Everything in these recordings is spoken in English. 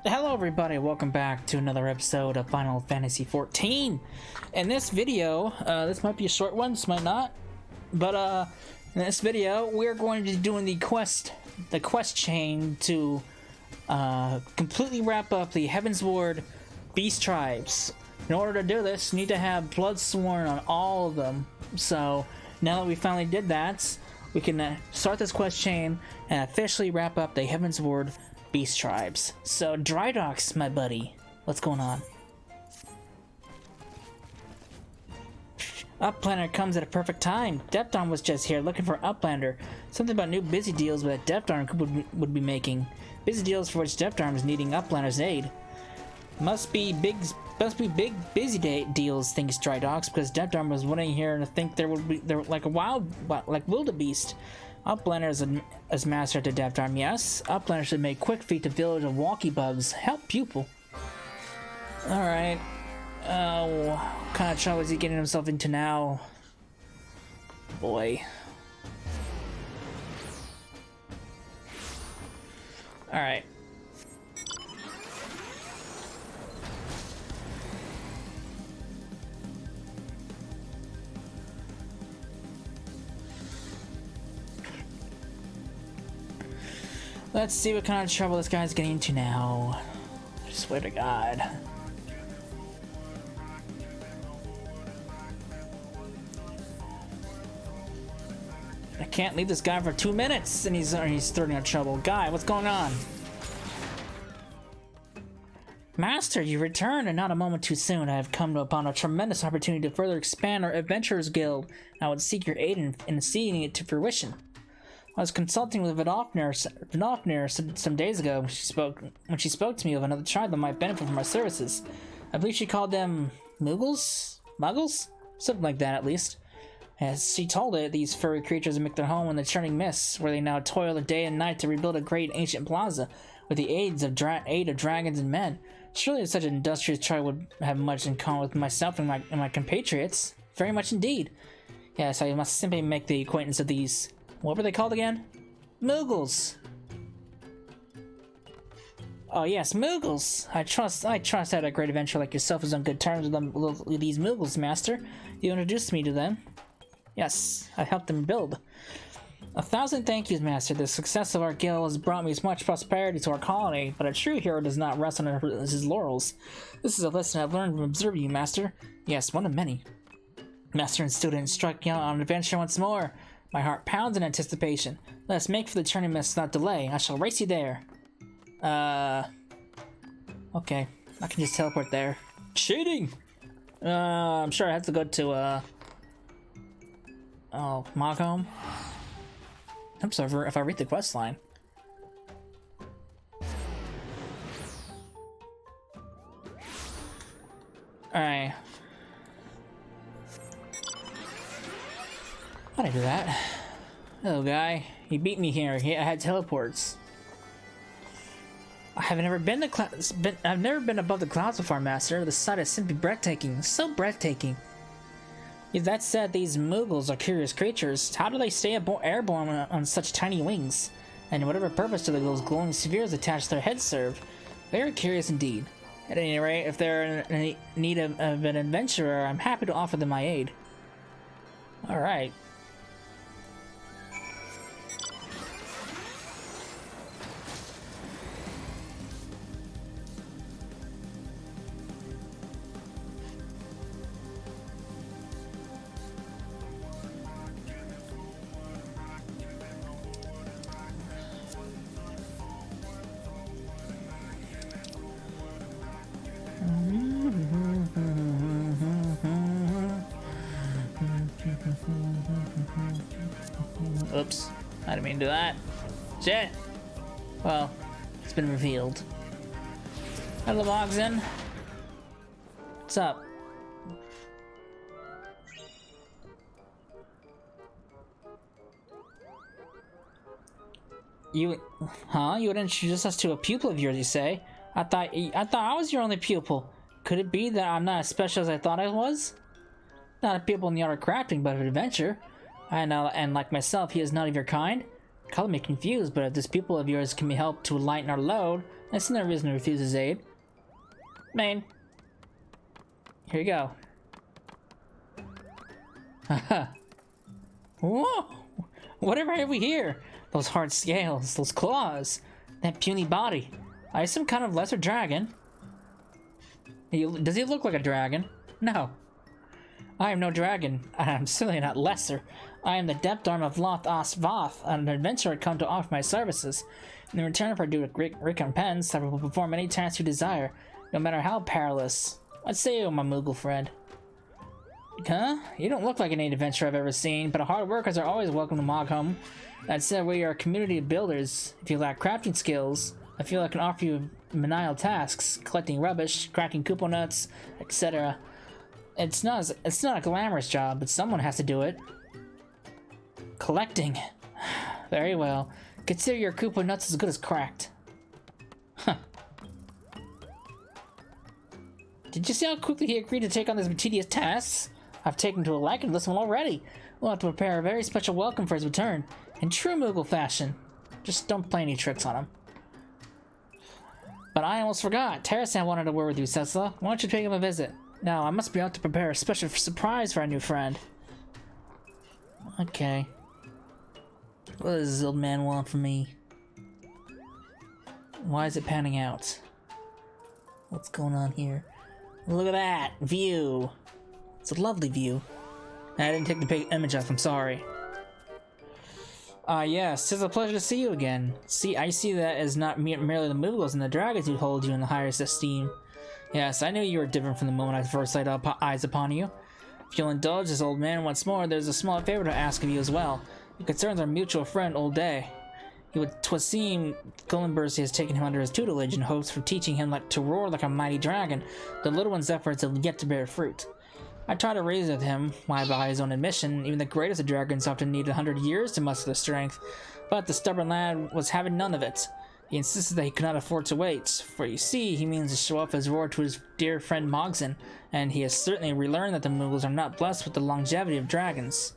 Hello everybody, welcome back to another episode of Final Fantasy XIV. In this video, this might be a short one, this might not, but in this video we're going to be doing the quest chain to completely wrap up the Heavensward beast tribes. In order to do this, you need to have blood sworn on all of them. So now that we finally did that, we can start this quest chain and officially wrap up the Heavensward beast tribes. So Drydox, my buddy, what's going on? Uplander comes at a perfect time. Depthdarm was just here looking for Uplander. Something about new busy deals that Depthdarm would be making. Busy deals for which Depthdarm is needing Uplander's aid. Must be big busy deals, thinks Drydox, because Depthdarm was waiting here and I think there like a like wildebeest. Uplander is master to Depthdarm, yes. Uplander should make quick feet to village of walkie bugs. Help pupil. Alright. What kind of trouble is he getting himself into now? Boy. Alright. Let's see what kind of trouble this guy's getting into now. I swear to God. I can't leave this guy for 2 minutes and he's starting out trouble. Guy, what's going on? Master, you returned, and not a moment too soon. I have come upon a tremendous opportunity to further expand our Adventurers Guild. I would seek your aid in seeing it to fruition. I was consulting with Vath some days ago when she spoke to me of another tribe that might benefit from our services. I believe she called them Moogles? Muggles? Something like that, at least. As she told it, these furry creatures make their home in the churning mists, where they now toil day and night to rebuild a great ancient plaza with the aid of dragons and men. Surely such an industrious tribe would have much in common with myself and my compatriots. Very much indeed. Yes, I must simply make the acquaintance of these... What were they called again? Moogles. Oh yes, Moogles. I trust that a great adventurer like yourself is on good terms with these Moogles, Master. You introduced me to them. Yes, I helped them build. 1,000 thank yous, Master. The success of our guild has brought me as much prosperity to our colony, but a true hero does not rest on his laurels. This is a lesson I've learned from observing you, Master. Yes, one of many. Master and student struck out on an adventure once more. My heart pounds in anticipation. Let us make for the churning mists without delay. I shall race you there. Okay. I can just teleport there. Cheating! I'm sure I have to go to, oh, Moogles? I'm sorry if I read the quest line. Alright. How'd I do that? Hello, guy. You beat me here. I had teleports. I've never been above the clouds before, Master. The sight is simply breathtaking. So breathtaking. If that said, these Moogles are curious creatures. How do they stay airborne on such tiny wings? And whatever purpose do those glowing spheres attached to their heads serve? Very curious indeed. At any rate, if they're in need of an adventurer, I'm happy to offer them my aid. Alright. Oops, I didn't mean to do that. Shit! Well, it's been revealed. Hello, Moogles. What's up? You would introduce us to a pupil of yours, you say? I thought I was your only pupil. Could it be that I'm not as special as I thought I was? Not a pupil in the art of crafting, but of adventure. And like myself, he is not of your kind? Color me confused, but if this pupil of yours can be helped to lighten our load, I see no reason to refuse his aid. Main. Here you go. Haha. Whoa! Whatever have we here? Those hard scales, those claws, that puny body. Are you some kind of lesser dragon? Does he look like a dragon? No. I am no dragon. I am certainly not lesser. I am the depth arm of Vath, an adventurer come to offer my services. In return for due recompense, I will perform any task you desire, no matter how perilous. What say you, my Moogle friend? Huh? You don't look like any adventurer I've ever seen, but hard workers are always welcome to Mogholm. That said, we are a community of builders. If you lack crafting skills, I feel I can offer you menial tasks, collecting rubbish, cracking Koopa nuts, etc. It's not a glamorous job, but someone has to do it. Collecting. Very well. Consider your Koopa nuts as good as cracked. Huh. Did you see how quickly he agreed to take on these tedious tasks? I've taken to a liking to this one already. We'll have to prepare a very special welcome for his return, in true Moogle fashion. Just don't play any tricks on him. But I almost forgot. Terrasan wanted a word with you, Cecil. Why don't you pay him a visit? Now, I must be out to prepare a special surprise for our new friend. Okay. What does this old man want from me? Why is it panning out? What's going on here? Look at that view. It's a lovely view. I didn't take the big image off, I'm sorry. Yes, it's a pleasure to see you again. I see that as not merely the Moogles and the dragons who hold you in the highest esteem. Yes, I knew you were different from the moment I first laid eyes upon you. If you'll indulge this old man once more, there's a small favor to ask of you as well. It concerns our mutual friend, Old Day. Twould seem Gullenbursy has taken him under his tutelage in hopes for teaching him to roar like a mighty dragon. The little one's efforts have yet to bear fruit. I tried to reason with him, why by his own admission, even the greatest of dragons often need 100 years to muster their strength, but the stubborn lad was having none of it. He insisted that he could not afford to wait, for you see, he means to show off his roar to his dear friend Mogson, and he has certainly relearned that the Moogles are not blessed with the longevity of dragons.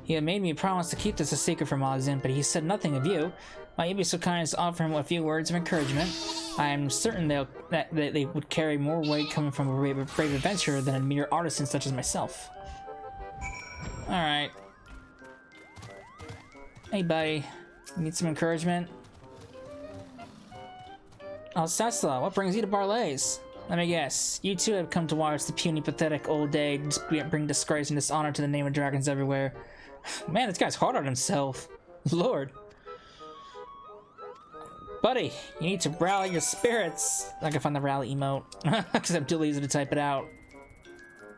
He had made me promise to keep this a secret from Mogson, but he said nothing of you. Might you be so kind as to offer him a few words of encouragement? I am certain that they would carry more weight coming from a brave adventurer than a mere artisan such as myself. Alright. Hey buddy, need some encouragement? Oh, Sasla, what brings you to Barley's? Let me guess, you too have come to watch the puny, pathetic Old Day bring disgrace and dishonor to the name of dragons everywhere. Man, this guy's hard on himself. Lord. Buddy, you need to rally your spirits. I can find the rally emote, because I'm too lazy to type it out.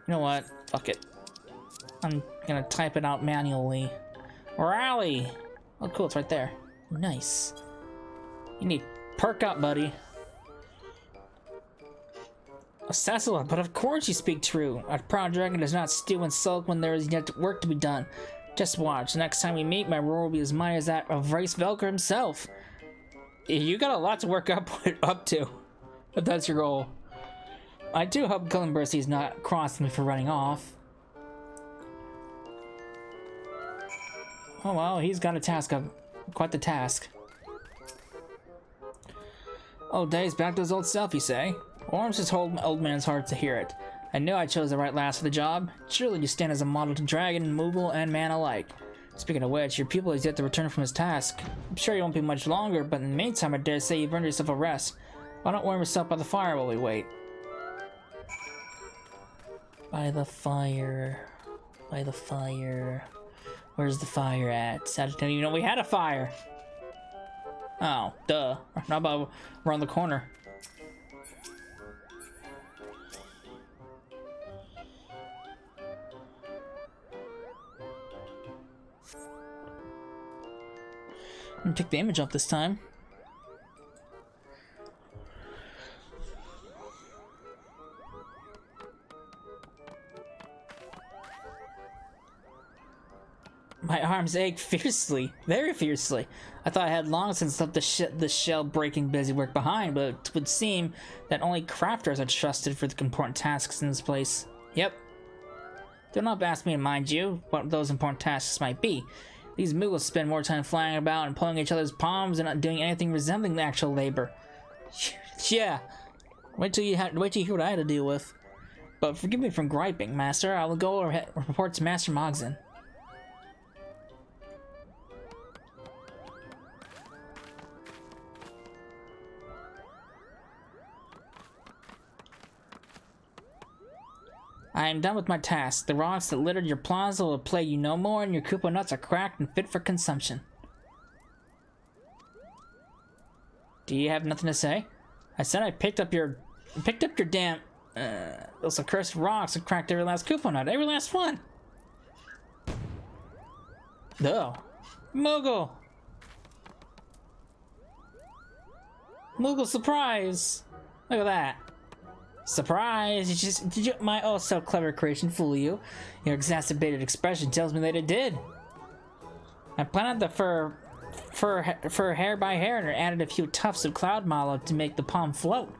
You know what? Fuck it. I'm gonna type it out manually. Rally! Oh cool, it's right there. Nice. You need perk up, buddy. Sassala, but of course you speak true. Our proud dragon does not stew and sulk when there is yet work to be done. Just watch. Next time we meet, my roar will be as mighty as that of Vice Velker himself. You got a lot to work up to, if that's your goal. I do hope Gullenbursy's not crossing me for running off. Oh well, he's got a task up. Quite the task. Old Day's back to his old self, you say? Warms his whole old man's heart to hear it. I knew I chose the right lass for the job. Surely you stand as a model to dragon, Moogle, and man alike. Speaking of which, your pupil is yet to return from his task. I'm sure you won't be much longer, but in the meantime I dare say you've earned yourself a rest. Why don't warm yourself by the fire while we wait? By the fire. By the fire. Where's the fire at? I didn't even know we had a fire. Oh, duh. How about around the corner? I'm gonna take the image off this time. My arms ache fiercely, very fiercely. I thought I had long since left the shell-breaking busywork behind, but it would seem that only crafters are trusted for the important tasks in this place. Yep. Do not ask me to mind you what those important tasks might be. These Moogles spend more time flying about and pulling each other's palms and not doing anything resembling the actual labor. Yeah. Wait till you hear what I had to deal with. But forgive me for griping, Master. I will go report to Master Mogson. I am done with my task. The rocks that littered your plaza will plague you no more, and your Koopa nuts are cracked and fit for consumption. Do you have nothing to say? I said I picked up your damn those accursed rocks and cracked every last Koopa nut, every last one. Oh, Moogle! Moogle surprise! Look at that. Surprise! Did you my oh so clever creation fool you? Your exacerbated expression tells me that it did. I planted the fur hair by hair and added a few tufts of cloud mallow to make the palm float.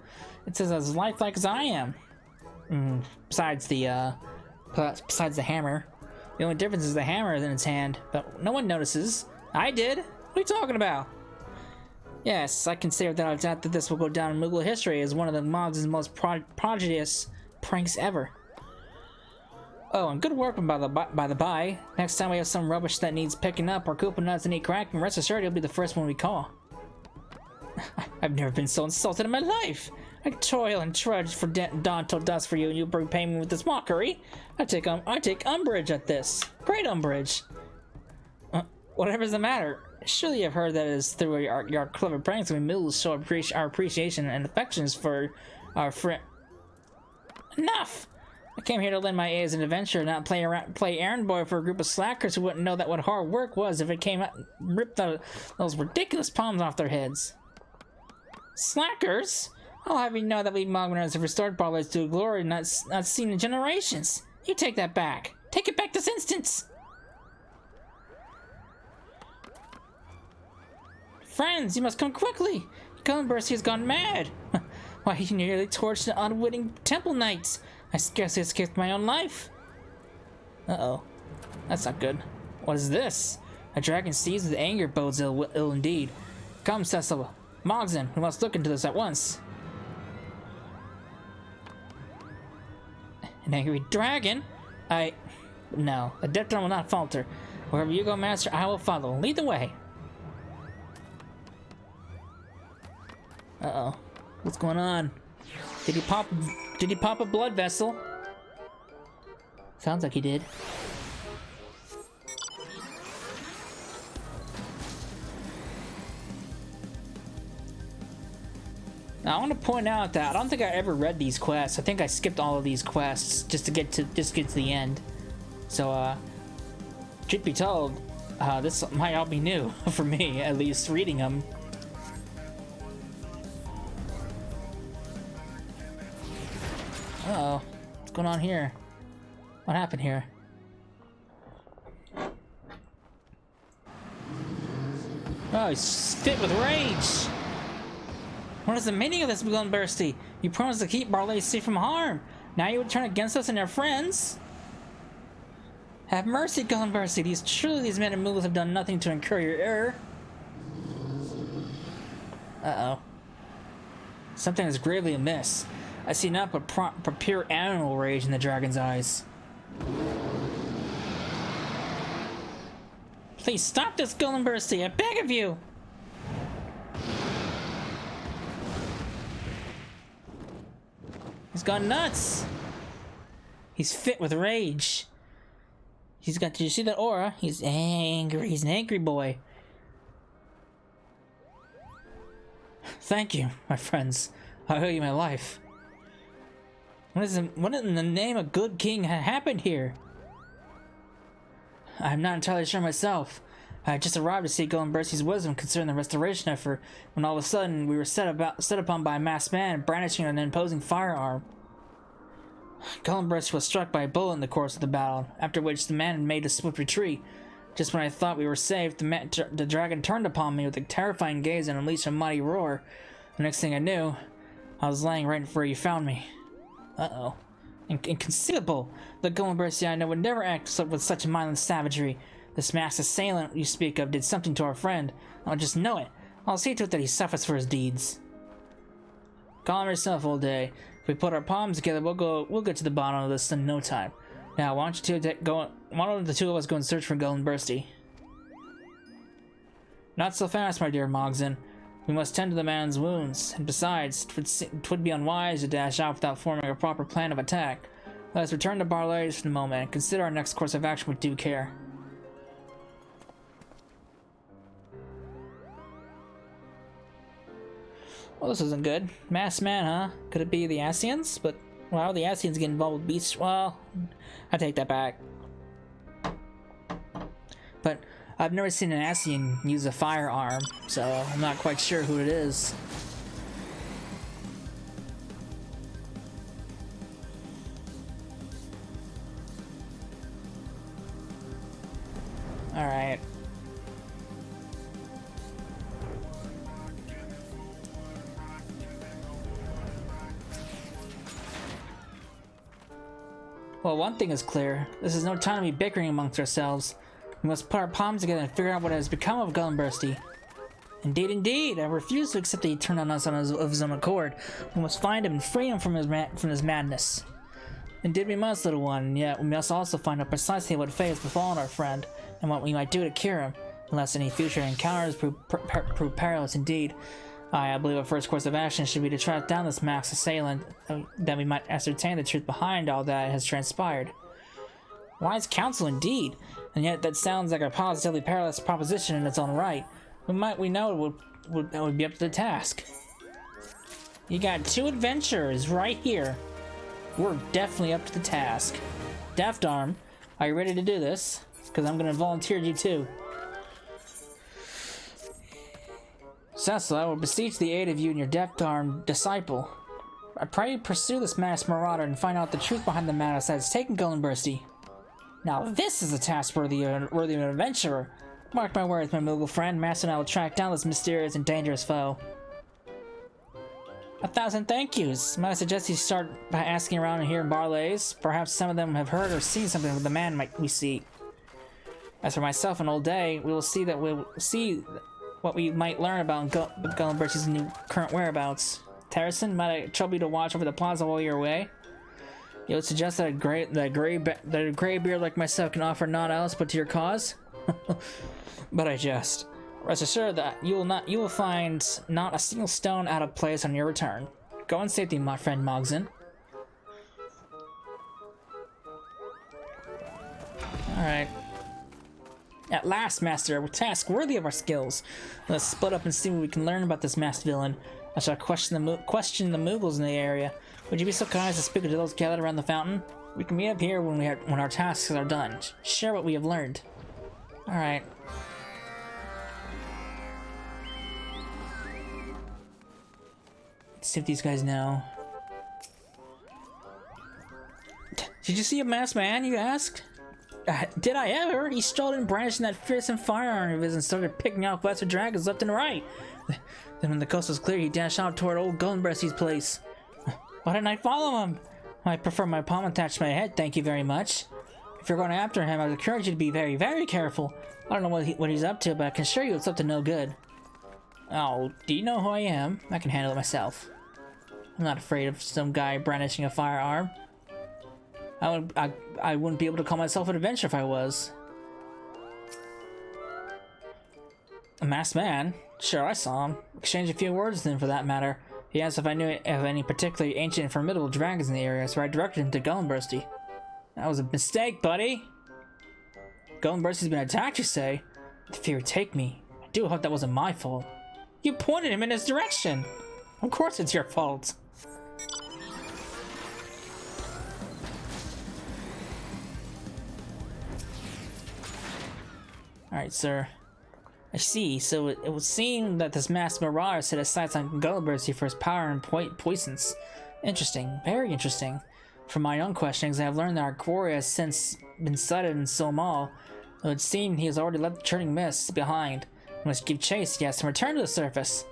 It's as lifelike as I am. Besides the hammer. The only difference is the hammer is in its hand, but no one notices. I did. What are you talking about? Yes, I can say without a doubt that this will go down in Moogle history as one of the Mogs' most prodigious pranks ever. Oh, and good work by the by. Next time we have some rubbish that needs picking up or Koopa nuts that need cracking, rest assured you'll be the first one we call. I've never been so insulted in my life. I toil and trudge for dawn till dusk for you, and you repay me with this mockery. I take umbrage at this. Great umbrage. Whatever's the matter? Surely you've heard that it is through your clever pranks we Moogles show our appreciation and affections for our friend. Enough! I came here to lend my aid as an adventurer, not play errand boy for a group of slackers who wouldn't know that what hard work was if it came out and ripped those ridiculous palms off their heads. Slackers? I'll have you know that we Mogmaners have restored Barley's to a glory not seen in generations. You take that back. Take it back this instant! Friends, you must come quickly! Gullenbursty has gone mad! Why, he nearly torched the unwitting temple knights! I scarcely escaped my own life! Uh-oh. That's not good. What is this? A dragon seized with anger bodes ill indeed. Come, Cecil. Mogson, we must look into this at once. An angry dragon? No. Adepton will not falter. Wherever you go, Master, I will follow. Lead the way. Uh-oh. What's going on? Did he pop a blood vessel? Sounds like he did. Now, I want to point out that I don't think I ever read these quests. I think I skipped all of these quests just to get to the end. So, truth be told, this might all be new for me, at least reading them. Uh-oh. What's going on here? What happened here? Oh, he's fit with rage! What is the meaning of this, Gullenbursty? You promised to keep Barley safe from harm. Now you would turn against us and our friends? Have mercy, Gullenbursty. These men and Moogles have done nothing to incur your error. Uh-oh. Something is gravely amiss. I see nothing but pure animal rage in the dragon's eyes. Please stop this, Gullenbursty, I beg of you! He's gone nuts! He's fit with rage. Did you see that aura? He's angry, he's an angry boy. Thank you, my friends. I owe you my life. What in the name of good king happened here? I'm not entirely sure myself. I just arrived to see Gullenbursty's wisdom concerning the restoration effort, when all of a sudden we were set upon by a masked man brandishing an imposing firearm. Gullenbursty was struck by a bullet in the course of the battle, after which the man made a swift retreat. Just when I thought we were safe, the dragon turned upon me with a terrifying gaze and unleashed a mighty roar. The next thing I knew, I was laying right where you found me. Uh-oh. Inconceivable! The Gullenbursty I know would never act with such mindless savagery. This masked assailant you speak of did something to our friend. I'll just know it. I'll see to it that he suffers for his deeds. Calm yourself all day. If we put our palms together, we'll get to the bottom of this in no time. Now, why don't the two of us go and search for Golden Bursty? Not so fast, my dear Mogson. We must tend to the man's wounds, and besides, 'twould be unwise to dash out without forming a proper plan of attack. Let us return to Barley's for the moment and consider our next course of action with due care. Well, this isn't good. Masked man, huh? Could it be the Asians? But why would the Asians get involved with beasts? Well, I take that back. But I've never seen an Asian use a firearm, so I'm not quite sure who it is. Alright. Well, one thing is clear. This is no time to be bickering amongst ourselves. We must put our palms together and figure out what has become of Golden Bursty. Indeed, indeed. I refuse to accept that he turned on us of his own accord. We must find him and free him from his madness. Indeed we must, little one, yet we must also find out precisely what fate has befallen our friend, and what we might do to cure him, unless any future encounters prove perilous indeed. I believe our first course of action should be to track down this masked assailant, that we might ascertain the truth behind all that has transpired. Wise counsel indeed, and yet that sounds like a positively perilous proposition in its own right. We know it would be up to the task. You got two adventurers right here. We're definitely up to the task. Deft Arm, are you ready to do this? Because I'm going to volunteer you too. Cecil, I will beseech the aid of you and your Deft Arm disciple. I pray you pursue this masked marauder and find out the truth behind the madness that has taken Golden Bursty. Now this is a task worthy of an adventurer. Mark my words, my Moogle friend. Master and I will track down this mysterious and dangerous foe. 1,000 thank yous. Might I suggest you start by asking around here in Barley's? Perhaps some of them have heard or seen something of the man we seek. As for myself and Old Day, we'll see what we might learn about Golden Bursty's new current whereabouts. Terracin, might I trouble you to watch over the plaza while you're away? You would suggest that a gray beard like myself can offer naught else but to your cause? But I jest. Rest assured that you will find not a single stone out of place on your return. Go in safety, my friend Mogson. Alright. At last, Master, a task worthy of our skills. Let's split up and see what we can learn about this masked villain. I shall question the Moogles in the area. Would you be so kind as to speak to those gathered around the fountain? We can meet up here when our tasks are done. Share what we have learned. Alright. Let's see if these guys know. Did you see a masked man, you asked? Did I ever? He strolled in brandishing that fearsome firearm of his and started picking off lesser dragons left and right. Then when the coast was clear, he dashed out toward old Golden Bursty's place. Why didn't I follow him? I prefer my palm attached to my head, thank you very much. If you're going after him, I would encourage you to be very, very careful. I don't know what he's up to, but I can assure you it's up to no good. Oh, do you know who I am? I can handle it myself. I'm not afraid of some guy brandishing a firearm. I wouldn't be able to call myself an adventurer if I was. A masked man? Sure, I saw him. Exchanged a few words with him for that matter. He asked if I knew of any particularly ancient and formidable dragons in the area, so I directed him to Golden Bursty. That was a mistake, buddy! Golden Bursty's been attacked, you say? The fear would take me. I do hope that wasn't my fault. You pointed him in his direction! Of course it's your fault! Alright, sir. I see. So it would seem that this masked marauder set his sights on Golden Bursty for his power and poisons. Interesting. Very interesting. From my own questionings, I have learned that our quarry has since been sighted in Solmal. It would seem he has already left the churning mists behind. We must give chase, yes, and return to the surface.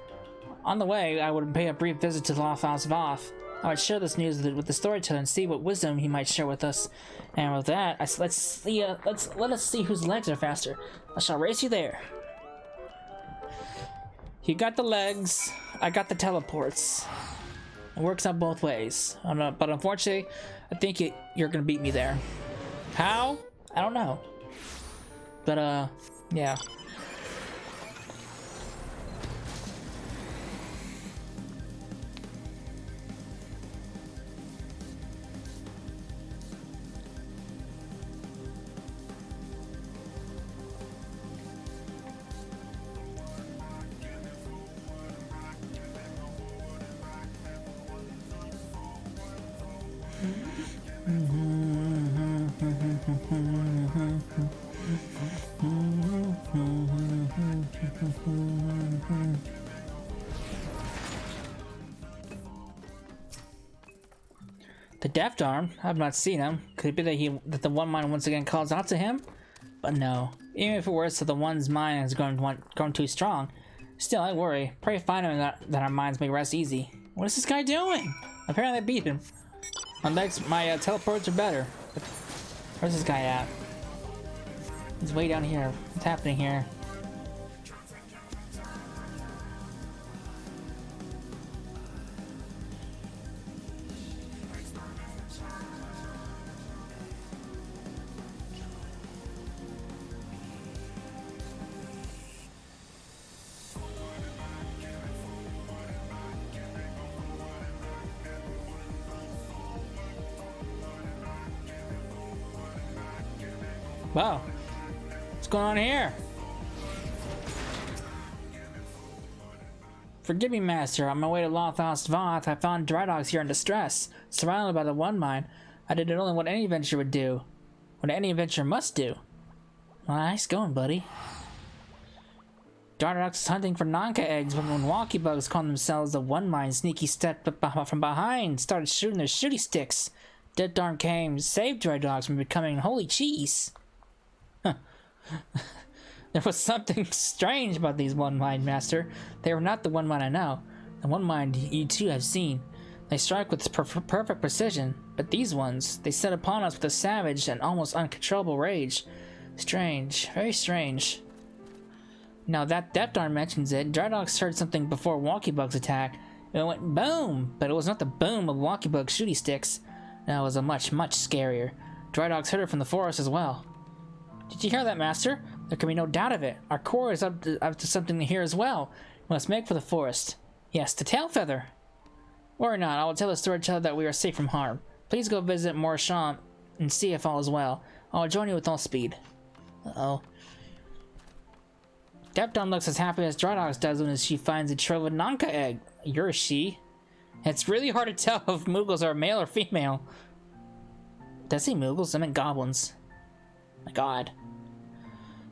On the way, I would pay a brief visit to the Lost House Vath. I would share this news with the storyteller and see what wisdom he might share with us. And with that, let us see whose legs are faster. I shall race you there. You got the legs, I got the teleports. It works out both ways. But unfortunately, I think you're gonna beat me there. How? I don't know. But yeah. The Deft Arm? I've not seen him. Could it be that the one mind once again calls out to him? But no. Even if it were so the one's mind has grown too strong. Still, I worry. Pray find him that our minds may rest easy. What is this guy doing? Apparently I beat him. My teleports are better. Where's this guy at? He's way down here. What's happening here? Wow. What's going on here? Forgive me, Master. On my way to Lothhouse Vath, I found dry dogs here in distress, surrounded by the One Mind. I did only what any adventurer would do. What any adventurer must do. Well, nice going, buddy. Dry dogs is hunting for Nanka eggs when Wonky Bugs call themselves the One Mind. Sneaky stepped up from behind, started shooting their shooty sticks. Dead Darn came, saved dry dogs from becoming holy cheese. There was something strange about these One Mind, Master. They were not the One Mind I know. The One Mind you too have seen. They strike with perfect precision, but these ones, they set upon us with a savage and almost uncontrollable rage. Strange, very strange. Now that Deft Arm mentions it, Dry Dogs heard something before Wonky Bug's attack. It went boom, but it was not the boom of Wonky Bug's shooty sticks. No, it was a much scarier. Dry Dogs heard it from the forest as well. Did you hear that, Master? There can be no doubt of it. Our core is up to something here as well. We must make for the forest. Yes, the Tailfeather. Worry not, I will tell the storyteller that we are safe from harm. Please go visit Morisham and see if all is well. I will join you with all speed. Uh-oh. Depton looks as happy as Dry Dogs does when she finds a trove of Nanka egg. You're a she. It's really hard to tell if Moogles are male or female. Did I say Moogles? I meant goblins. My god.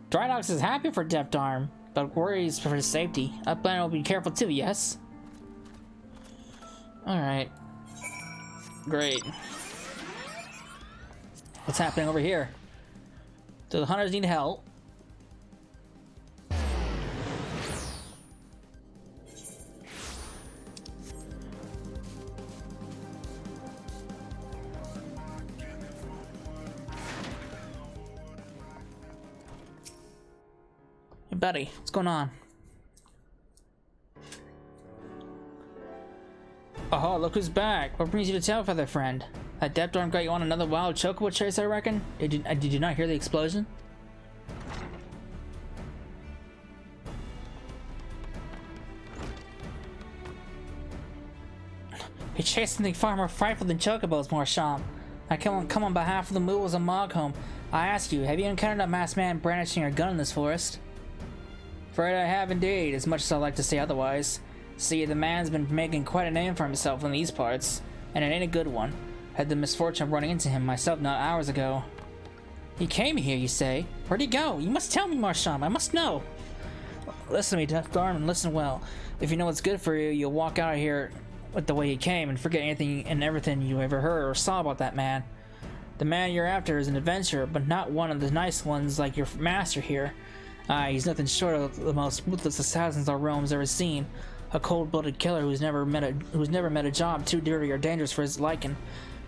Dry Dogs is happy for Deft Arm, but worries for his safety. Upland will be careful too, yes? Alright. Great. What's happening over here? Do the hunters need help? Hey buddy, what's going on? Oh, look who's back. What brings you to Tailfeather, friend? That Depth Arm got you on another wild chocobo chase, I reckon? Did you not hear the explosion? He chased something far more frightful than chocobos, Morisham. I come on behalf of the Moogles of Mogholm. I ask you, have you encountered a masked man brandishing a gun in this forest? Afraid I have indeed, as much as I'd like to say otherwise. See, the man's been making quite a name for himself in these parts, and it ain't a good one. Had the misfortune of running into him myself not hours ago. He came here, you say? Where'd he go? You must tell me, Morisham. I must know. Listen to me, Deft Arm, and listen well. If you know what's good for you, you'll walk out of here with the way he came and forget anything and everything you ever heard or saw about that man. The man you're after is an adventurer, but not one of the nice ones like your master here. He's nothing short of the most ruthless assassins our realm's ever seen. A cold-blooded killer who's never met a job too dirty or dangerous for his liking,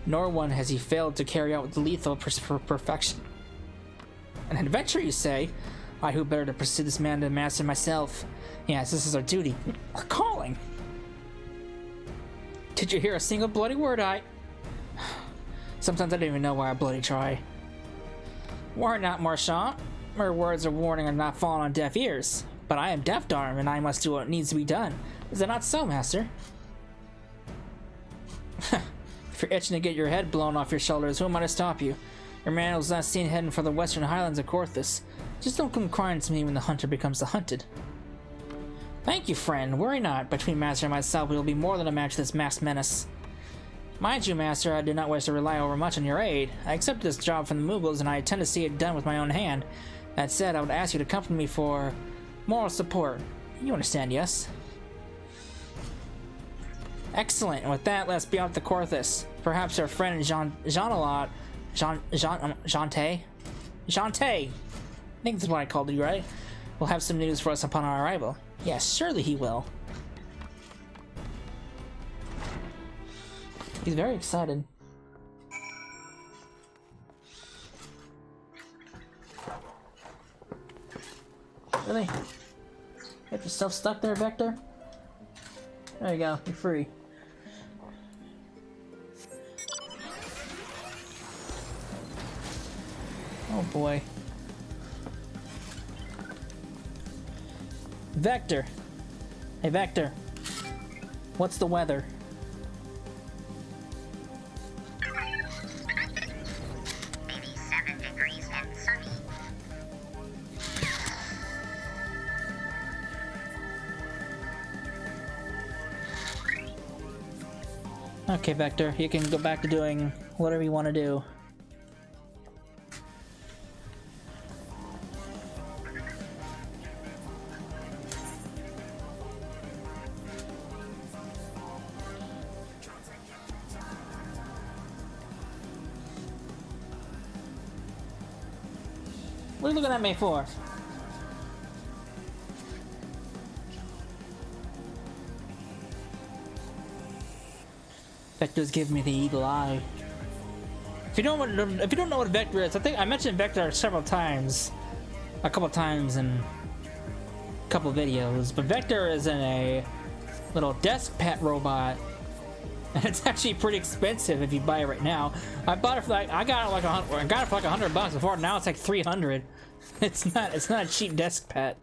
nor one has he failed to carry out with lethal perfection. An adventure, you say? Who better to pursue this man than master myself? Yes, this is our duty, our calling. Did you hear a single bloody word? Sometimes I don't even know why I bloody try. Worry not, Marchand. Mere words of warning are not falling on deaf ears. But I am Deafdarm, and I must do what needs to be done. Is that not so, Master? If you're itching to get your head blown off your shoulders, who am I to stop you? Your man was last seen heading for the western highlands of Corthus. Just don't come crying to me when the hunter becomes the hunted. Thank you, friend. Worry not. Between Master and myself, we will be more than a match for this masked menace. Mind you, Master, I do not wish to rely overmuch on your aid. I accepted this job from the Moogles, and I intend to see it done with my own hand. That said, I would ask you to accompany me for moral support. You understand, yes? Excellent. And with that, let's be off to Corthus. Perhaps our friend Jean-Tay? I think that's what I called you, right? Will have some news for us upon our arrival. Yes, surely he will. He's very excited. Really? Get yourself stuck there, Vector? There you go, you're free. Oh boy. Vector! Hey Vector! What's the weather? 87 degrees and sunny. Okay, Vector, you can go back to doing whatever you want to do. What are you looking at me for? Vector's giving me the eagle eye. If you don't know what Vector is, I think I mentioned Vector several times, a couple times in a couple videos. But Vector is in a little desk pet robot, and it's actually pretty expensive if you buy it right now. I bought it for like I got it for like $100 before. Now it's like 300. It's not a cheap desk pet.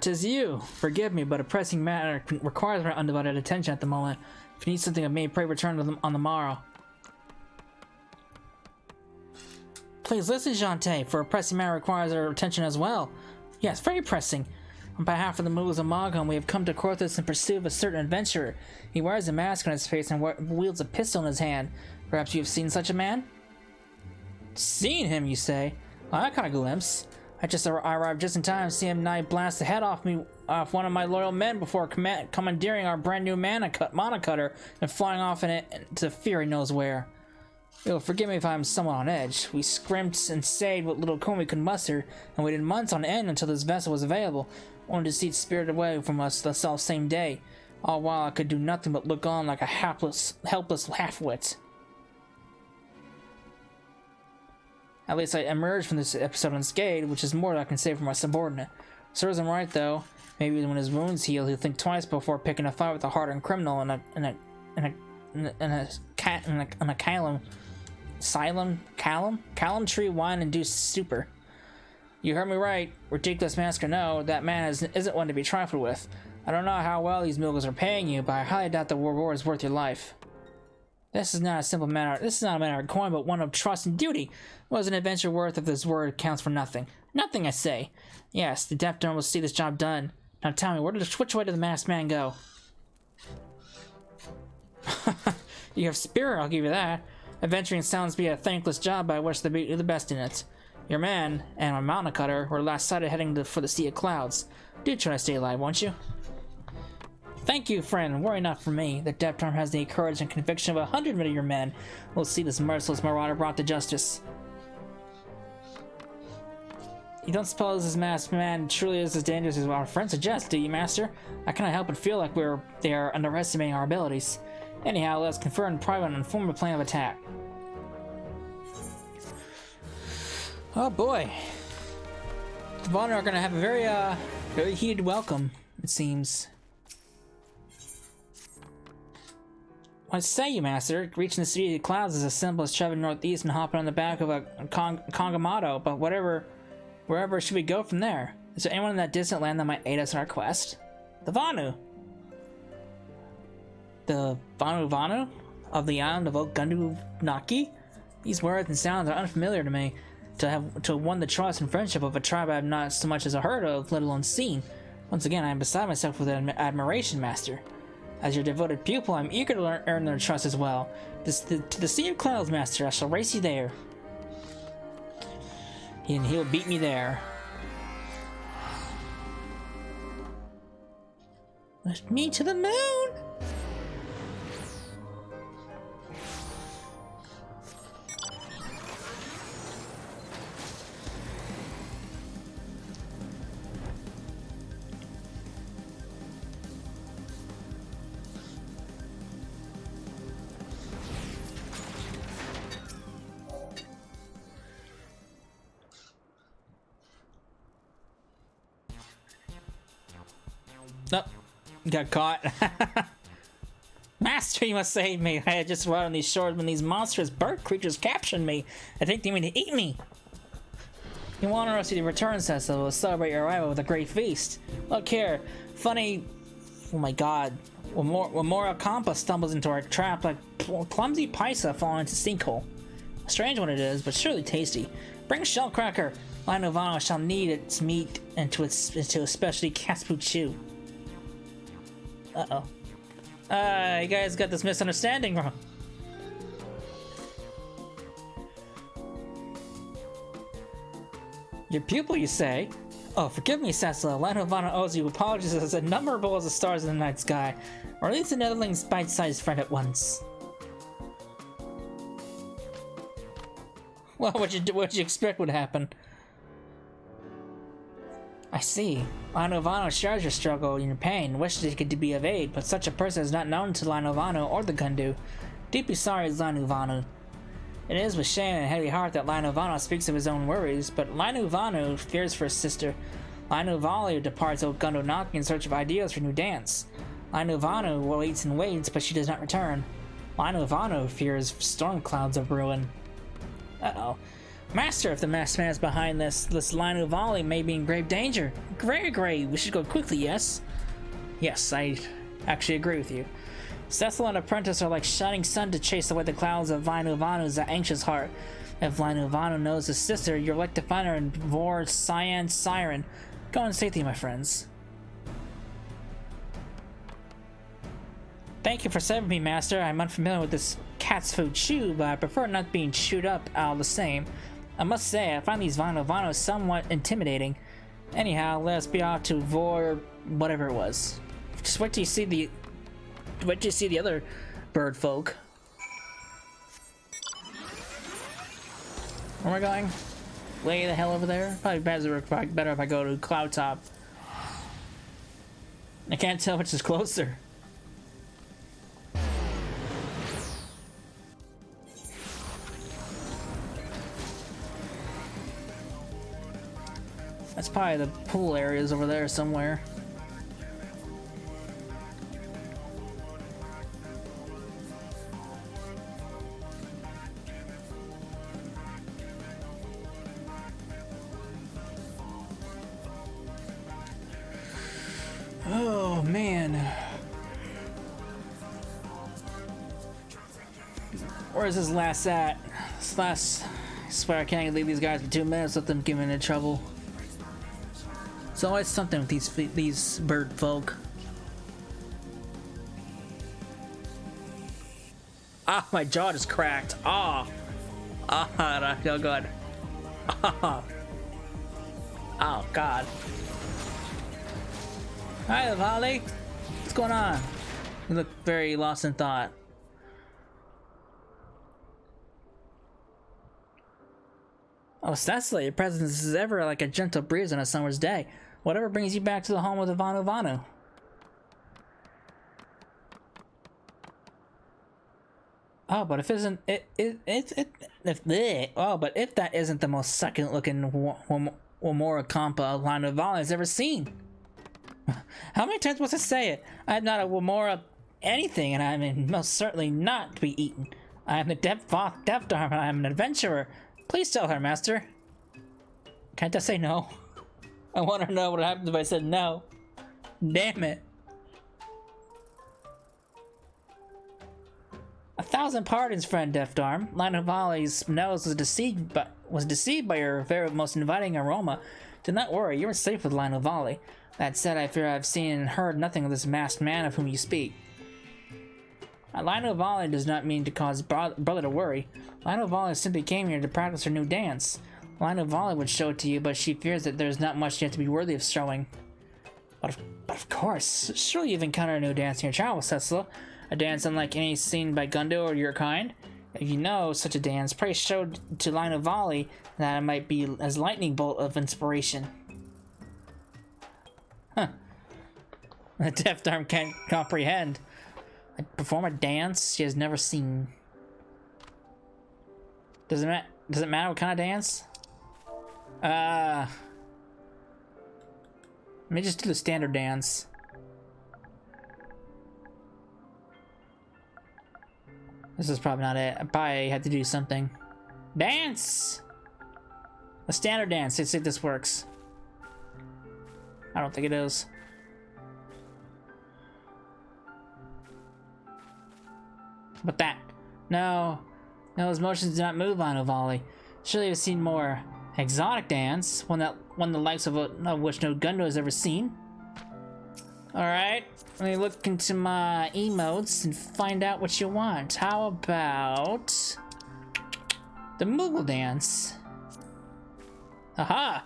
Tis you. Forgive me, but a pressing matter requires my undivided attention at the moment. If you need something of me, pray return to them on the morrow. Please listen, Jean-Tay, for a pressing matter requires our attention as well. Yes, very pressing. On behalf of the Moogles of Mogham, we have come to Corthus in pursuit of a certain adventurer. He wears a mask on his face and wields a pistol in his hand. Perhaps you have seen such a man? Seen him, you say? Well, I got a glimpse. I arrived just in time to see him nigh blast the head off one of my loyal men before commandeering our brand new mana cutter and flying off in it to Fury knows where. You'll forgive me if I'm somewhat on edge. We scrimped and saved what little coin we could muster, and waited months on end until this vessel was available, only to see it spirited away from us the self-same day. All while I could do nothing but look on like a helpless half-wit. At least I emerged from this episode unscathed, which is more than I can say for my subordinate. Serves him right, though. Maybe when his wounds heal, he'll think twice before picking a fight with a hardened criminal in a Callum tree wine-induced stupor. You heard me right. Ridiculous mask or no, that man isn't one to be trifled with. I don't know how well these Moogles are paying you, but I highly doubt the reward is worth your life. This is not a simple matter. This is not a matter of coin, but one of trust and duty. What is an adventure worth if this word counts for nothing? Nothing, I say. Yes, the Deafdarm will see this job done. Now tell me, which way did the masked man go? You have spirit, I'll give you that. Adventuring sounds be a thankless job, but I wish to be the best in it. Your man and my mountain cutter were last sighted heading for the Sea of Clouds. Do try to stay alive, won't you? Thank you, friend. Worry not for me. The Deafdarm has the courage and conviction of 100 of your men. We'll see this merciless marauder brought to justice. You don't suppose this masked man truly is as dangerous as our friends suggest, do you, Master? I cannot help but feel like they are underestimating our abilities. Anyhow, let's confer in private and form a plan of attack. Oh boy. The Vanu are gonna have a very heated welcome, it seems. What say you, Master? Reaching the City of the Clouds is as simple as traveling northeast and hopping on the back of a Kongamato, but wherever should we go from there? Is there anyone in that distant land that might aid us in our quest? The Vanu! The Vanu of the island of Ogundu Naki? These words and sounds are unfamiliar to me. To have won the trust and friendship of a tribe I have not so much as heard of, let alone seen. Once again, I am beside myself with admiration, Master. As your devoted pupil, I'm eager to earn their trust as well. To the Sea of Clouds, Master, I shall race you there. And he'll beat me there. Lift me to the moon! Nope. Got caught. Master, you must save me. I had just run on these shores when these monstrous bird creatures captured me. I think they mean to eat me. You want us to return, Cecil. We'll celebrate your arrival with a great feast. Look here. Funny. Oh my god. When Mora Kampa stumbles into our trap like clumsy Paisa falling into sinkhole. A strange one it is, but surely tasty. Bring Shellcracker. Lino Vano shall need its meat into a specialty Caspu chew. Uh-oh. You guys got this misunderstanding wrong. Your pupil, you say? Oh, forgive me, Cecil. Lino Vano owes you apologies as innumerable as the stars in the night sky, or at least the Netherling's bite-sized friend at once. Well, what'd you expect would happen? I see. Lino Vano shares your struggle and your pain, wishes it could be of aid, but such a person is not known to Lino Vano or the Gundu. Deeply sorry is Lino Vano. It is with shame and heavy heart that Lino Vano speaks of his own worries, but Lino Vano fears for his sister. Lino Valo departs Gundu Naki in search of ideas for new dance. Lino Vano waits and waits, but she does not return. Lino Vano fears storm clouds of ruin. Uh-oh. Master, if the masked man is behind this Lino Valley may be in grave danger. Very grave. We should go quickly, yes? Yes, I actually agree with you. Cecil and Apprentice are like shining sun to chase away the clouds of Lino Vano's anxious heart. If Lino Vano knows his sister, you're like to find her in Vor Cyan Siren. Go in safety, my friends. Thank you for saving me, Master. I'm unfamiliar with this cat's food chew, but I prefer not being chewed up all the same. I must say, I find these Vanos somewhat intimidating. Anyhow, let us be off to Vor, whatever it was. Just wait till you see the other bird folk. Where am I going? Way the hell over there? Probably better if I go to Cloud Top. I can't tell which is closer. That's probably the pool areas over there somewhere. Oh man. Where's this last at? This last, I swear I can't leave these guys for 2 minutes without them getting into trouble. There's always something with these bird folk. Ah, my jaw just cracked. Ah, I feel good. Ah, oh God. Hi, Holly. What's going on? You look very lost in thought. Oh, Cecily, your presence is ever like a gentle breeze on a summer's day. Whatever brings you back to the home of the Vanu. Oh, but if that isn't the most succulent looking Wamora Compa line of volley has ever seen. How many times must I say it? I am not a Wamora anything, and I am most certainly not to be eaten. I am the Vath Death Arm, and I am an adventurer. Please tell her, Master. Can't I say no? I want her to know what happens if I said no. Damn it. 1,000 pardons, friend Deft Arm. Line of Volley's nose was deceived by your very most inviting aroma. Do not worry, you are safe with Line of Volley. That said, I fear I have seen and heard nothing of this masked man of whom you speak. Lionel Volley does not mean to cause brother to worry. Lionel Volley simply came here to practice her new dance. Lionel Volley would show it to you, but she fears that there's not much yet to be worthy of showing. But of course, surely you've encountered a new dance in your travels, Cecil. A dance unlike any seen by Gundo or your kind. If you know such a dance, pray show to Lionel Volley that it might be as lightning bolt of inspiration. Huh. The Deft Arm can't comprehend. Perform a dance she has never seen. Does it matter what kind of dance? Let me just do the standard dance. This is probably not it. I probably have to do something. Dance! A standard dance. Let's see if this works. I don't think it is. But that. No. No, his motions do not move on Ovali. Surely you've seen more exotic dance, one the likes of which no Gundo has ever seen. Alright, let me look into my emotes and find out what you want. How about the Moogle dance? Aha!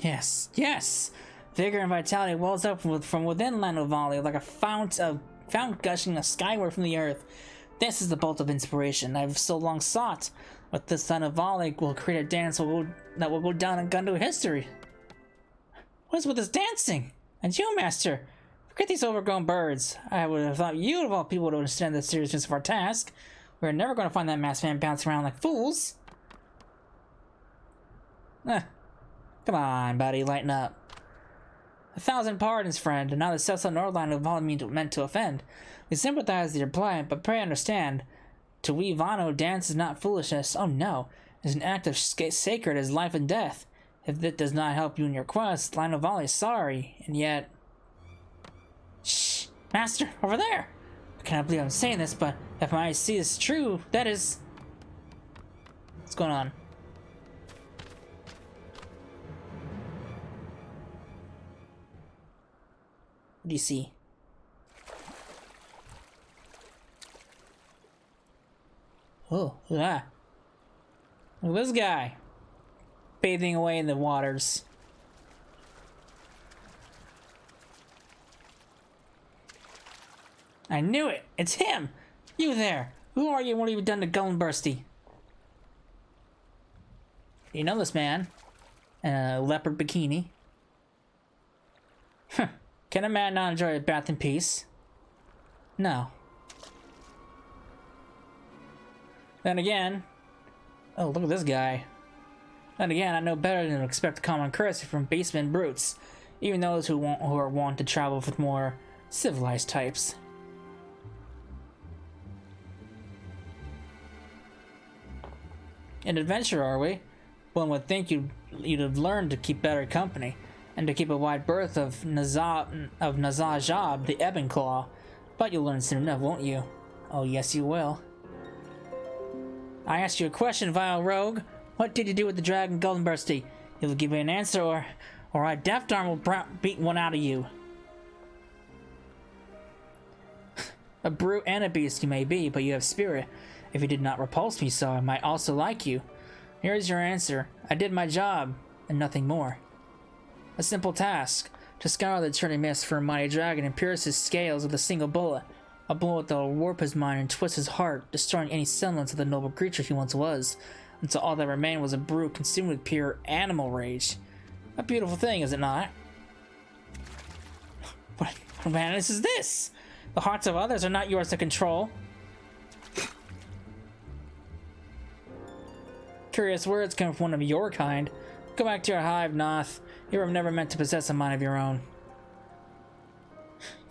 Yes, yes! Vigor and vitality wells up from within Lanovali like a fount gushing skyward from the earth. This is the bolt of inspiration I've so long sought. With this Lanovali will create a dance that will go down in Gundo history. What is with this dancing? And you, Master? Forget these overgrown birds. I would have thought you of all people would understand the seriousness of our task. We're never going to find that masked man bouncing around like fools. Come on, buddy, lighten up. 1,000 pardons, friend, and now the Cecil Nordline of all meant to offend. We sympathize with your plight, but pray understand. To we Vanu, dance is not foolishness. Oh no, it's an act of sacred as life and death. If it does not help you in your quest, Linoval is sorry, and yet... Shh! Master, over there! I cannot believe I'm saying this, but if my eyes see is true, that is... What's going on? What do you see? Oh, look at that. Look at this guy. Bathing away in the waters. I knew it! It's him! You there! Who are you and what have you done to Gullenbursty? You know this man? In a leopard bikini. Can a man not enjoy a bath in peace? No. Then again... Oh, look at this guy. Then again, I know better than to expect common courtesy from basement brutes, even those who are wont to travel with more civilized types. An adventure, are we? One would think you'd have learned to keep better company, and to keep a wide berth of Nazajab, the Ebon Claw. But you'll learn soon enough, won't you? Oh, yes, you will. I asked you a question, vile rogue. What did you do with the dragon Gullenbursty? You'll give me an answer, or I Deft Arm will beat one out of you. A brute and a beast you may be, but you have spirit. If you did not repulse me so, I might also like you. Here is your answer. I did my job, and nothing more. A simple task. To scour the churning mist for a mighty dragon and pierce his scales with a single bullet. A bullet that will warp his mind and twist his heart, destroying any semblance of the noble creature he once was, until all that remained was a brute consumed with pure animal rage. A beautiful thing, is it not? What madness is this? The hearts of others are not yours to control. Curious words come from one of your kind. Go back to your hive, Vath. You were never meant to possess a mind of your own.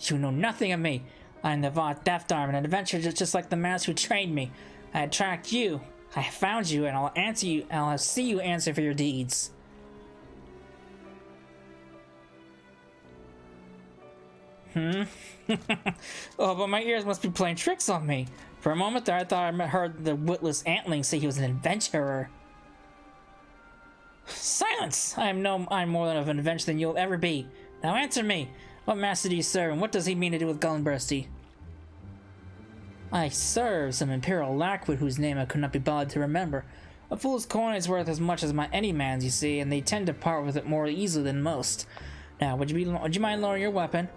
You know nothing of me. I am the Vath Death Arm, an adventurer just like the master who trained me. I tracked you. I found you, and I'll answer you. And I'll see you answer for your deeds. Oh, but my ears must be playing tricks on me. For a moment there, I thought I heard the witless antling say he was an adventurer. Silence! I'm more than of an adventurer than you'll ever be. Now answer me. What master do you serve, and what does he mean to do with Gullenbursty? I serve some imperial lackwit whose name I could not be bothered to remember. A fool's coin is worth as much as any man's, you see, and they tend to part with it more easily than most. Now, would you mind lowering your weapon?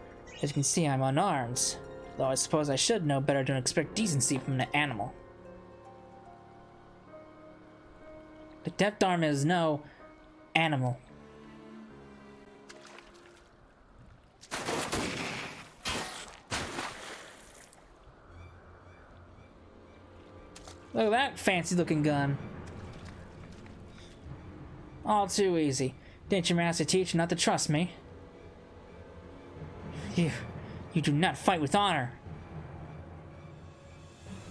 As you can see, I'm unarmed. Though I suppose I should know better to expect decency from an animal. The Death Arm is no animal. Look at that fancy looking gun. All too easy. Didn't your master teach you not to trust me? You do not fight with honor.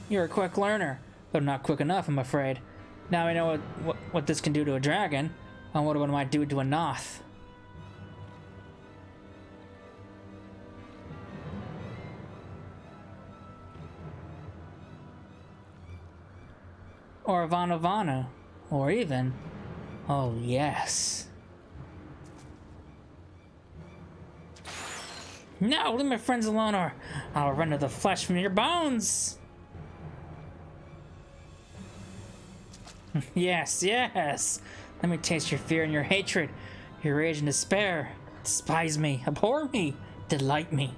You're a quick learner, but not quick enough, I'm afraid. Now I know what this can do to a dragon. I wonder what it might do to a Vath. Or a Vanu. Or even... oh, yes. No, leave my friends alone or I'll render the flesh from your bones! Yes, yes! Let me taste your fear and your hatred, your rage and despair. Despise me, abhor me, delight me.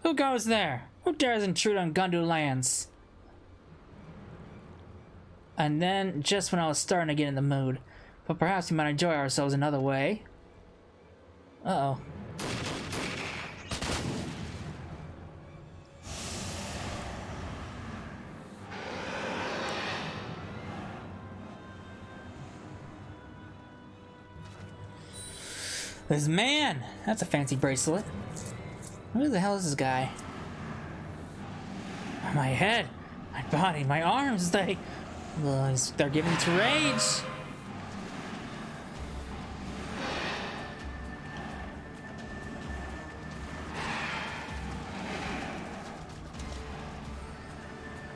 Who goes there? Who dares intrude on Gundu lands? And then, just when I was starting to get in the mood, but perhaps we might enjoy ourselves another way. Uh-oh. This man! That's a fancy bracelet. Who the hell is this guy? My head, my body, my arms, they're giving to rage.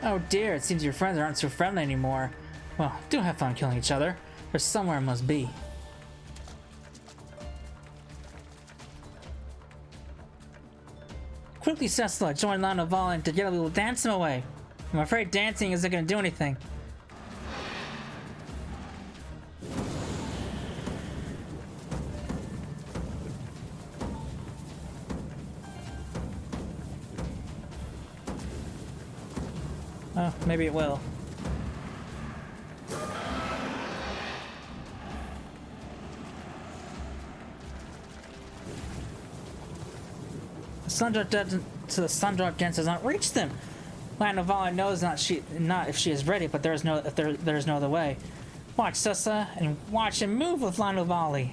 Oh dear, it seems your friends aren't so friendly anymore. Well, do have fun killing each other. There's somewhere it must be. Quickly, Cecil, join Lanoval and together we will dance him away. I'm afraid dancing isn't going to do anything. Oh, maybe it will. The Sundrop dance does not reach them. Lanovala knows not if she is ready, but there's no other way. Watch Sessa and watch him move with Lanovali.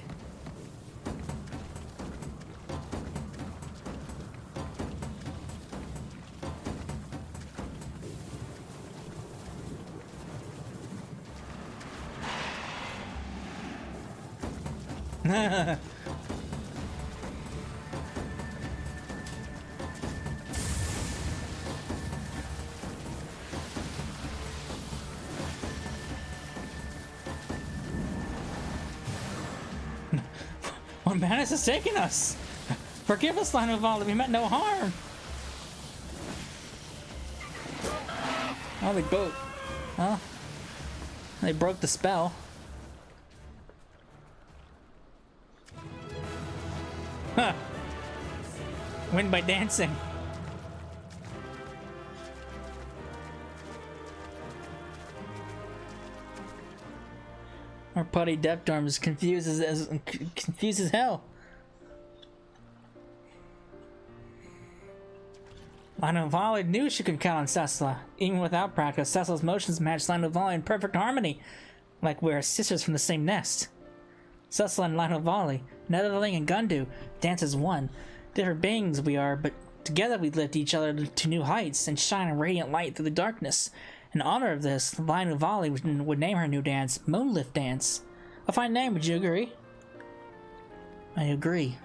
What madness has taken us? Forgive us, Lanovala, we meant no harm. Oh, they both. Huh? They broke the spell. Huh. Win by dancing. Our putty depth dorms confused as hell. Lionel Volley knew she could count on Cecilla. Even without practice, Cecilla's motions matched Lionel Volley in perfect harmony, like we're sisters from the same nest. Cecilla and Lionel Volley, Netherling and Gundu, dance as one. Different beings we are, but together we lift each other to new heights and shine a radiant light through the darkness. In honor of this, Lionel Volley would name her new dance Moonlift Dance. A fine name, would you agree? I agree.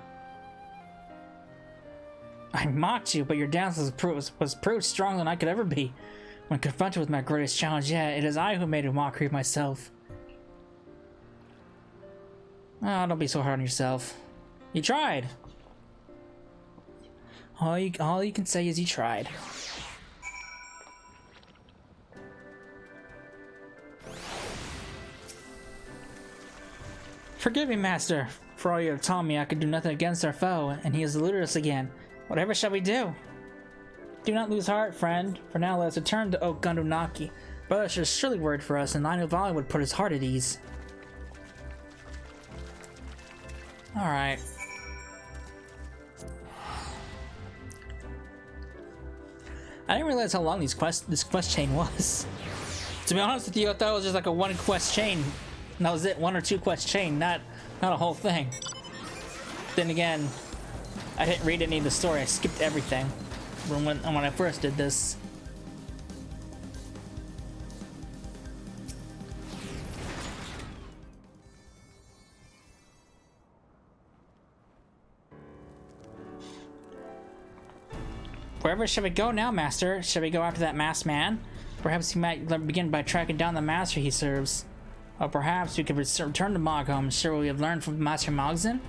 I mocked you, but your dance was proved stronger than I could ever be. When confronted with my greatest challenge yet, it is I who made a mockery of myself. Oh, don't be so hard on yourself. You tried. All you can say is you tried. Forgive me, Master, for all you have taught me. I could do nothing against our foe, and he has eluded us again. Whatever shall we do? Do not lose heart, friend. For now, let us return to Oak Gundunaki. Brother should surely word for us, and Lionel Volley would put his heart at ease. Alright. I didn't realize how long this quest chain was. To be honest with you, I thought it was just like a one quest chain. And that was it, 1 or 2 quest chain, not a whole thing. Then again, I didn't read any of the story. I skipped everything when I first did this. Wherever shall we go now, Master? Shall we go after that masked man? Perhaps we might begin by tracking down the master he serves. Or perhaps we could return to Mogholm, sure we have learned from Master Mogson?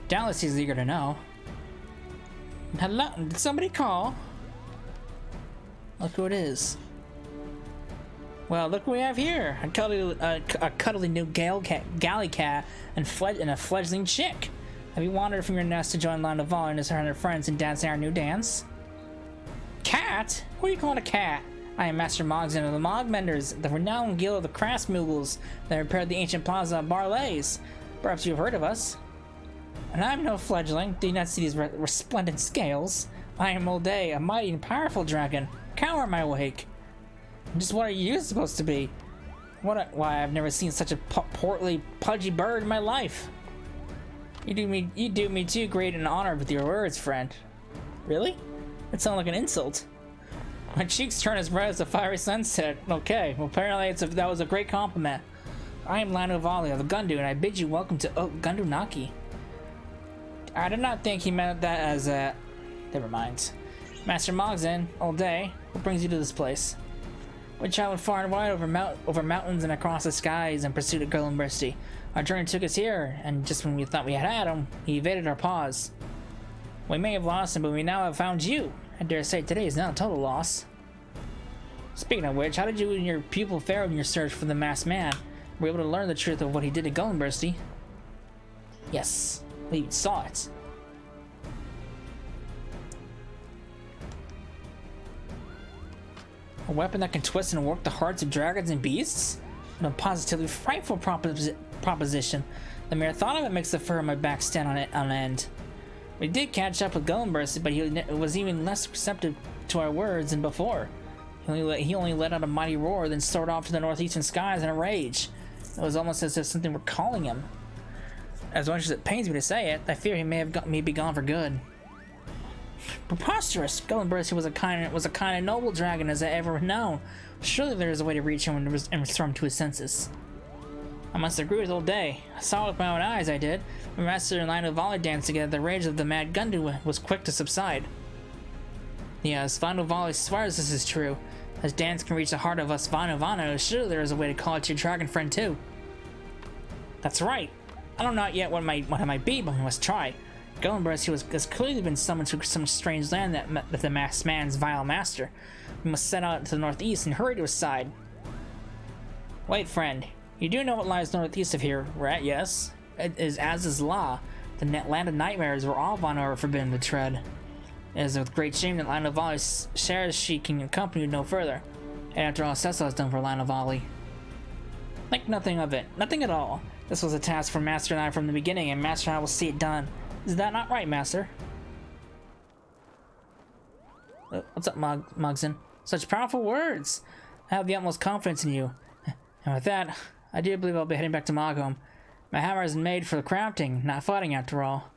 Doubtless he's eager to know. Hello? Did somebody call? Look who it is. Well, look what we have here. A cuddly new galley cat and a fledgling chick. Have you wandered from your nest to join Lionel Volley and her friends in dancing our new dance? Cat? Who are you calling a cat? I am Master Mogson of the Mogmenders, the renowned guild of the Crass Moogles that repaired the ancient plaza of Barlays. Perhaps you've heard of us. And I'm no fledgling. Do you not see these resplendent scales? I am Molday, a mighty and powerful dragon. Cower my wake. Just what are you supposed to be? Why, I've never seen such a portly, pudgy bird in my life. You do me too great an honor with your words, friend. Really? That sounds like an insult. My cheeks turn as red as a fiery sunset. Okay, well apparently that was a great compliment. I am Lionel Volley of Gundu, and I bid you welcome to Oak Gundunaki. I did not think he meant that as a... Never mind. Master Mogson, all day, what brings you to this place? We traveled far and wide over mountains and across the skies in pursuit of Gullimbursty. Our journey took us here, and just when we thought we had him, he evaded our paws. We may have lost him, but we now have found you. I dare say today is not a total loss. Speaking of which, how did you and your pupil fare in your search for the masked man? Were you able to learn the truth of what he did to Gullimbursty? Yes, we saw it. A weapon that can twist and work the hearts of dragons and beasts? What a positively frightful proposition. The mere thought of it makes the fur on my back stand on end. We did catch up with Gullimbursty, but he was even less receptive to our words than before. He only let out a mighty roar, then soared off to the northeastern skies in a rage. It was almost as if something were calling him. As much as it pains me to say it, I fear he may be gone for good. Preposterous! Gullimbursty was a kind and noble dragon as I ever known. Surely there is a way to reach him and restore him to his senses. I must agree with old Day. I saw it with my own eyes, I did. When Master and Lionel Volley danced together, the rage of the mad Gundu was quick to subside. Yes, Vanu Volley swears this is true. As dance can reach the heart of us Vanu, surely there is a way to call it your dragon friend too. That's right. I don't know yet what it might be, but we must try. Gullimbursty has clearly been summoned to some strange land that the masked man's vile master. We must set out to the northeast and hurry to his side. Wait, friend. You do know what lies northeast of here, right? Yes? It is Az's Law, the land of nightmares where all Vanu are forbidden to tread. It is with great shame that Lionel Volley shares she can accompany you no further. And after all Cecil has done for Lionel Volley. Think nothing of it. Nothing at all. This was a task for Master and I from the beginning, and Master and I will see it done. Is that not right, Master? What's up, Mogson? Such powerful words! I have the utmost confidence in you. And with that, I do believe I'll be heading back to Mogholm. My hammer is made for crafting, not fighting after all.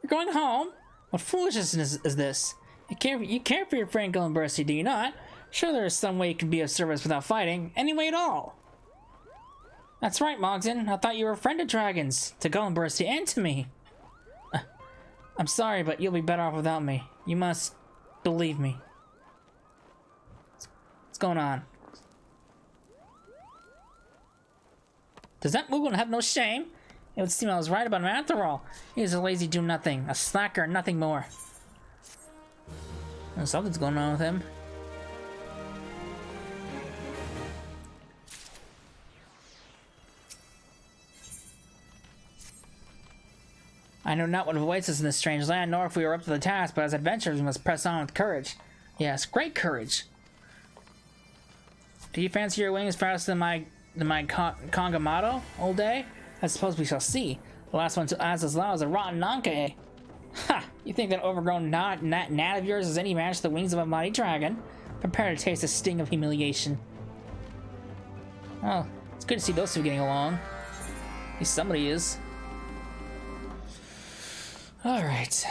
You're going home? What foolishness is this? You care for your friend Gullenbursty, do you not? Sure there is some way you can be of service without fighting, any way at all. That's right, Mogson. I thought you were a friend of dragons, to Gullenbursty and to me. I'm sorry, but you'll be better off without me. You must believe me. What's going on? Does that Moogle have no shame? It would seem I was right about him after all. He is a lazy do-nothing, a slacker, nothing more. Well, something's going on with him. I know not what awaits us in this strange land, nor if we are up to the task, but as adventurers we must press on with courage. Yes, great courage. Do you fancy your wings faster than my Kongamato, old day? I suppose we shall see. The last one to as loud as a rotten Nanka, eh? Ha! You think that overgrown gnat of yours is any match to the wings of a mighty dragon? Prepare to taste the sting of humiliation. Oh, it's good to see those two getting along. At least somebody is. Alright.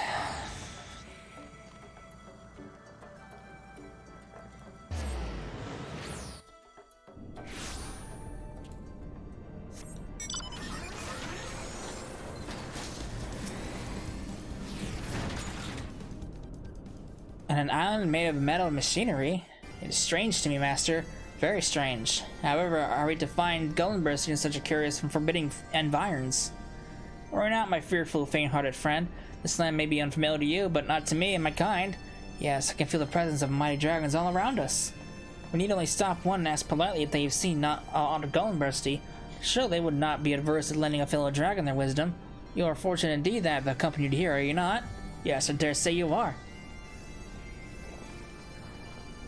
And an island made of metal machinery? It is strange to me, Master. Very strange. However, are we to find Gullenbursty in such a curious and forbidding environs? Worry not, my fearful, faint-hearted friend. This land may be unfamiliar to you, but not to me and my kind. Yes, I can feel the presence of mighty dragons all around us. We need only stop one and ask politely if they have seen aught of Gullenbursty. Sure, they would not be adverse to lending a fellow dragon their wisdom. You are fortunate indeed that I have accompanied you here, are you not? Yes, I dare say you are.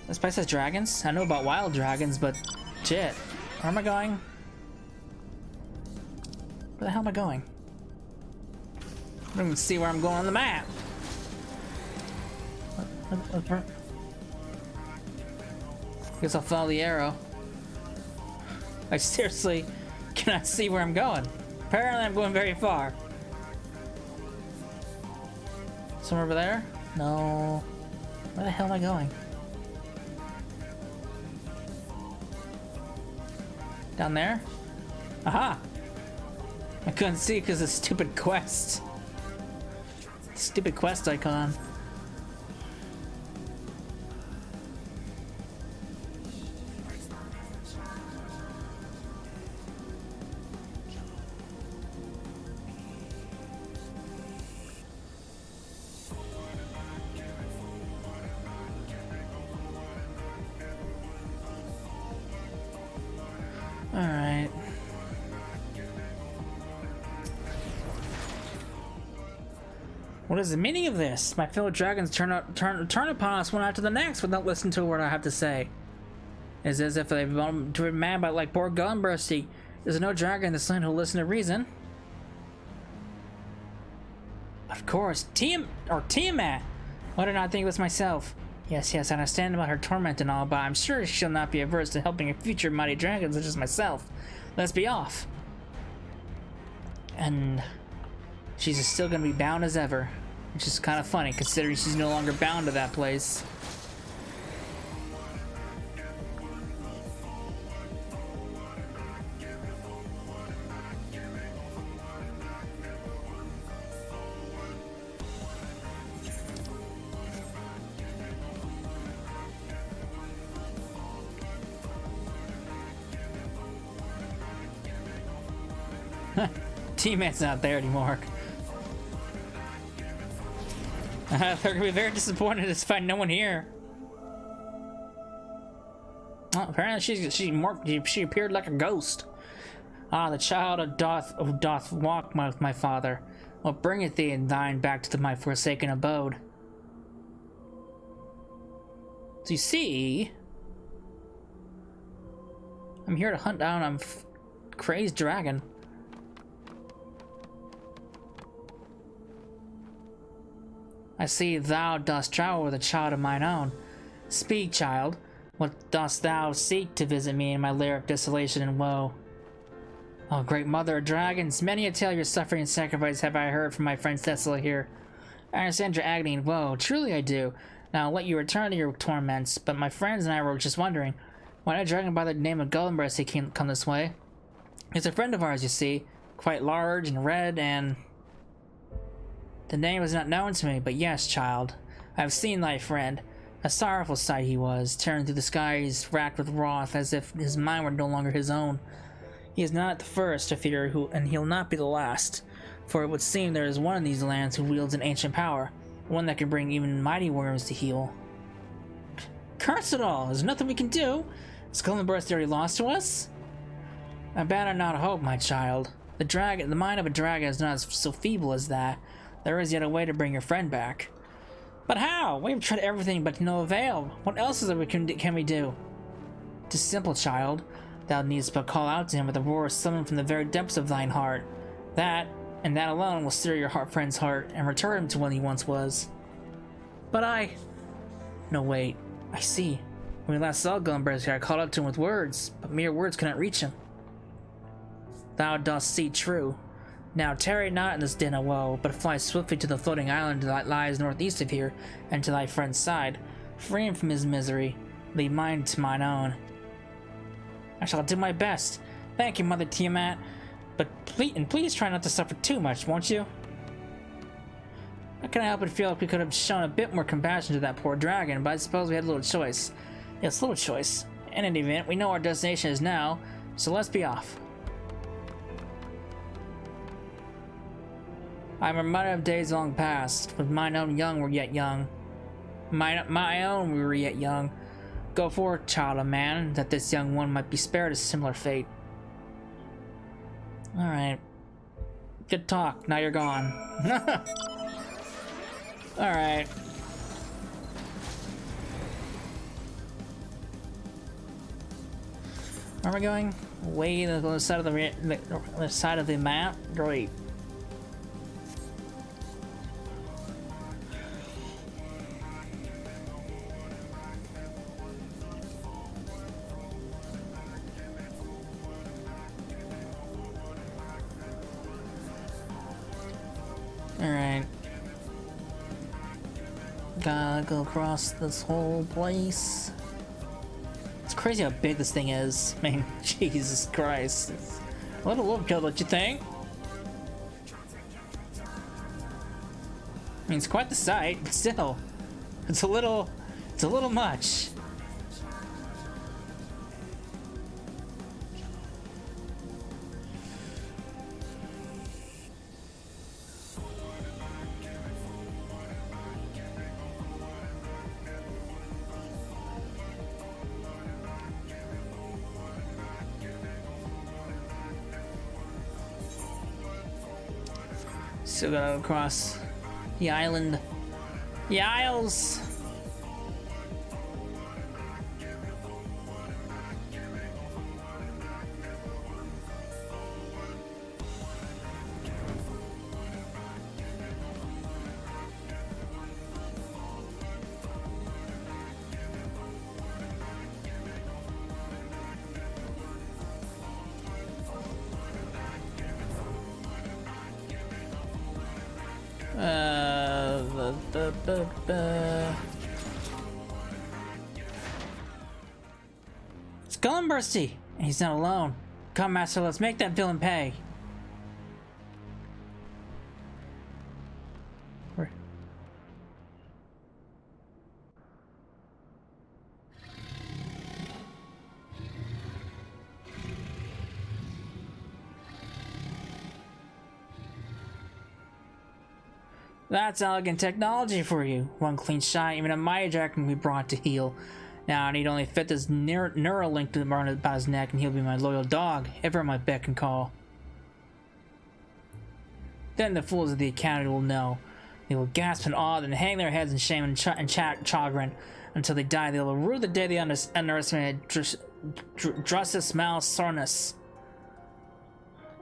This place has dragons? I know about wild dragons, but shit. Where am I going? Where the hell am I going? I don't even see where I'm going on the map. Guess I'll follow the arrow. I seriously cannot see where I'm going. Apparently I'm going very far. Somewhere over there? No. Where the hell am I going? Down there? Aha! I couldn't see because of the stupid quest. Stupid quest icon. All right. What is the meaning of this? My fellow dragons turn upon us one after the next without listening to what I have to say. It's as if they've been driven mad by like poor Gullenbursty. There's no dragon in this land who'll listen to reason. Of course, Tiamat. Why did I not think of this myself? Yes, I understand about her torment and all, but I'm sure she'll not be averse to helping a future mighty dragon such as myself. Let's be off. And she's still gonna be bound as ever, which is kind of funny considering she's no longer bound to that place. Teammate's not there anymore. They're gonna be very disappointed to find no one here. Oh, apparently she appeared like a ghost. Ah, the child of doth walk with my father. What bringeth thee and thine back to my forsaken abode? So you see, I'm here to hunt down a crazed dragon. I see thou dost travel with a child of mine own. Speak, child. What dost thou seek to visit me in my lair of desolation and woe? Oh, great mother of dragons, many a tale of your suffering and sacrifice have I heard from my friends desolate here. I understand your agony and woe, truly I do. Now I'll let you return to your torments, but my friends and I were just wondering, why a dragon by the name of Shadowbringers came come this way? He's a friend of ours, you see, quite large and red, and... The name was not known to me, but yes, child, I have seen thy friend. A sorrowful sight he was, tearing through the skies, racked with wrath, as if his mind were no longer his own. He is not the first to fear, and he'll not be the last, for it would seem there is one in these lands who wields an ancient power, one that can bring even mighty worms to heal. Curse it all! There's nothing we can do! Is Shadowbringers already lost to us? I abandon not hope, my child. The mind of a dragon is not so feeble as that. There is yet a way to bring your friend back. But how? We've tried everything, but to no avail. What else is it can we do? 'Tis simple, child. Thou needst but call out to him with a roar summoned from the very depths of thine heart. That, and that alone, will stir your friend's heart and return him to what he once was. But No, wait. I see. When we last saw Shadowbringers here, I called out to him with words, but mere words could not reach him. Thou dost see true. Now tarry not in this din of woe, but fly swiftly to the floating island that lies northeast of here, and to thy friend's side. Free him from his misery. Leave mine to mine own. I shall do my best. Thank you, Mother Tiamat. But please try not to suffer too much, won't you? I can't help but feel like we could have shown a bit more compassion to that poor dragon, but I suppose we had little choice. Yes, little choice. In any event, we know our destination is now, so let's be off. I am a reminder of days long past, when mine own young were yet young. My own we were yet young. Go forth, child of man, that this young one might be spared a similar fate. Alright. Good talk, now you're gone. Alright. Where am I going? Way to the side of the side of the map? Great. Alright. Gotta go across this whole place. It's crazy how big this thing is. I mean, Jesus Christ. It's a little overkill, don't you think? I mean, it's quite the sight, but still. It's a little much. Still gotta go across the island. The Isles! It's Shadowbringers, and he's not alone. Come, Master, let's make that villain pay. Where? That's elegant technology for you. One clean shot, even a mighty dragon can be brought to heel. Now I need only fit this neural link to the about his neck, and he'll be my loyal dog, ever at my beck and call. Then the fools of the Academy will know. They will gasp in awe, then hang their heads in shame and chagrin until they die. They will rue the day they underestimated Drusus Malsornus.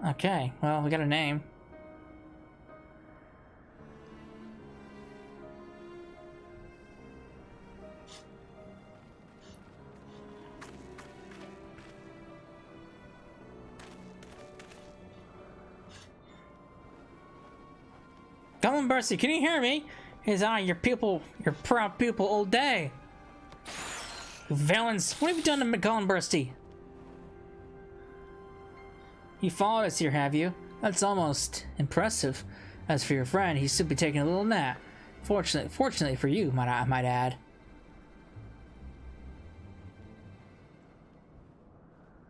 Okay, well, we got a name. Gollum Bursty, can you hear me? Is I, your pupil, your proud pupil, all day. You villains, what have you done to Gollum Bursty? You followed us here, have you? That's almost impressive. As for your friend, he's simply taking a little nap. Fortunately for you, I might add.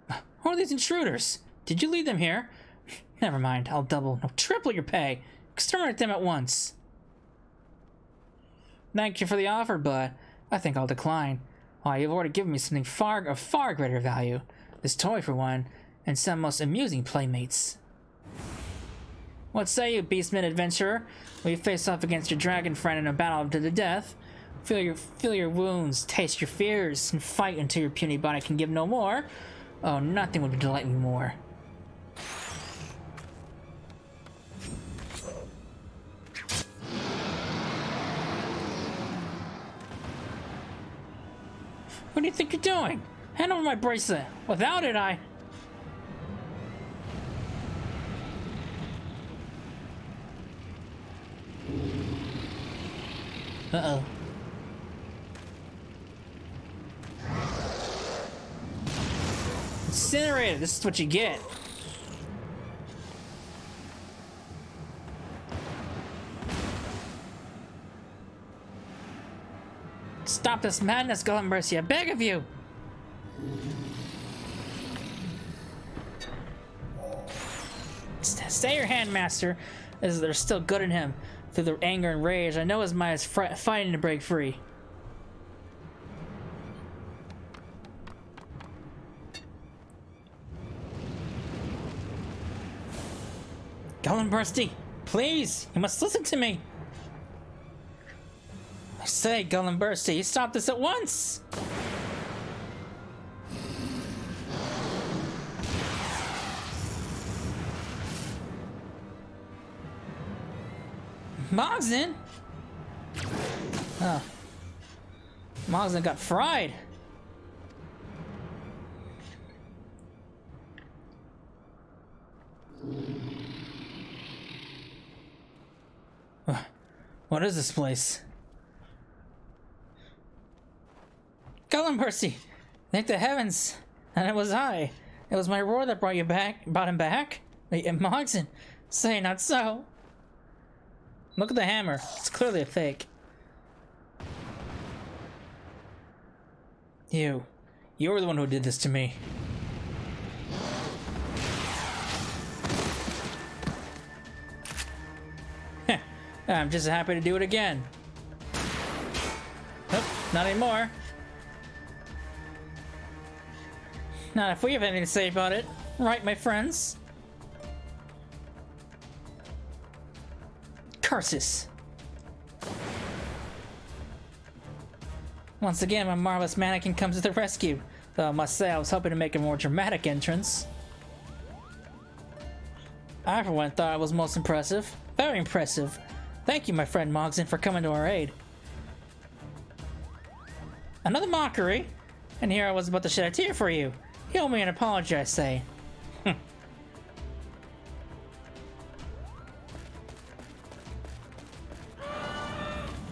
Who are these intruders? Did you lead them here? Never mind, I'll double, no, triple your pay. Exterminate them at once. Thank you for the offer, but I think I'll decline. Why, you've already given me something of far greater value. This toy, for one, and some most amusing playmates. What say you, Beastman adventurer? Will you face off against your dragon friend in a battle to the death? Feel your wounds, taste your fears, and fight until your puny body can give no more? Oh, nothing would delight me more. What do you think you're doing? Hand over my bracelet. Without it, I... Uh-oh. Incinerated. This is what you get. Stop this madness, Gollum Mercy, I beg of you! Stay your hand, Master, as there's still good in him. Through the anger and rage, I know his mind is fighting to break free. Gollum Bursty, please, you must listen to me. I say, Gollum Bursty, you stop this at once! Mogson? Oh. Mogson got fried. What is this place? Gollum Bursty, thank the heavens, and it was I. It was my roar that brought him back? Mogson, say not so. Look at the hammer. It's clearly a fake. You were the one who did this to me. I'm just happy to do it again. Nope, not anymore. Not if we have anything to say about it. Right, my friends? Curses. Once again, my marvelous mannequin comes to the rescue. Though I must say I was hoping to make a more dramatic entrance. I, for one, thought it was most impressive. Very impressive. Thank you, my friend Mogson, for coming to our aid. Another mockery? And here I was about to shed a tear for you. You owe me an apology, I say.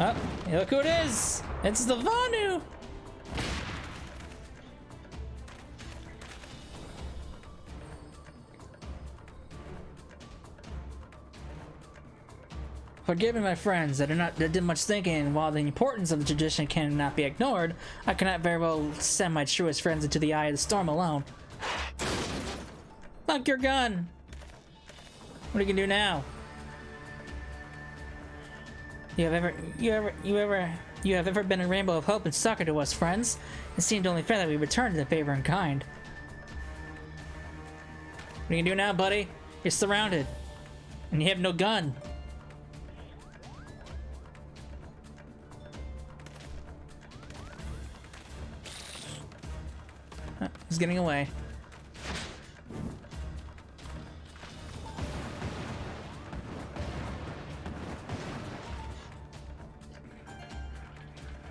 Oh, look who it is! It's the Vanu! Forgive me, my friends, that did much thinking, and while the importance of the tradition cannot be ignored, I cannot very well send my truest friends into the eye of the storm alone. Lock your gun! What are you gonna do now? You have ever been a rainbow of hope and succor to us, friends. It seemed only fair that we returned the favor in kind. What are you gonna do now, buddy? You're surrounded. And you have no gun. He's getting away.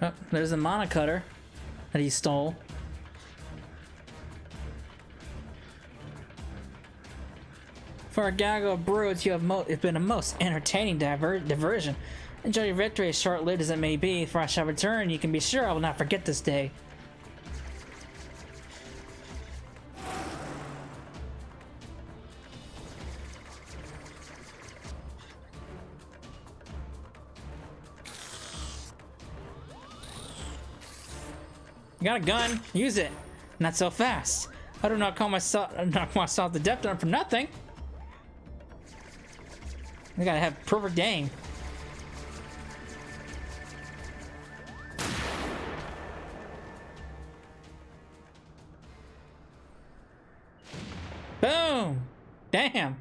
Oh, there's a mana cutter that he stole. For a gaggle of brutes, you have it's been a most entertaining diversion. Enjoy your victory, as short-lived as it may be, for I shall return. You can be sure I will not forget this day. You got a gun? Use it. Not so fast. I do not call myself the depth for nothing. I gotta have perfect aim. Boom! Damn.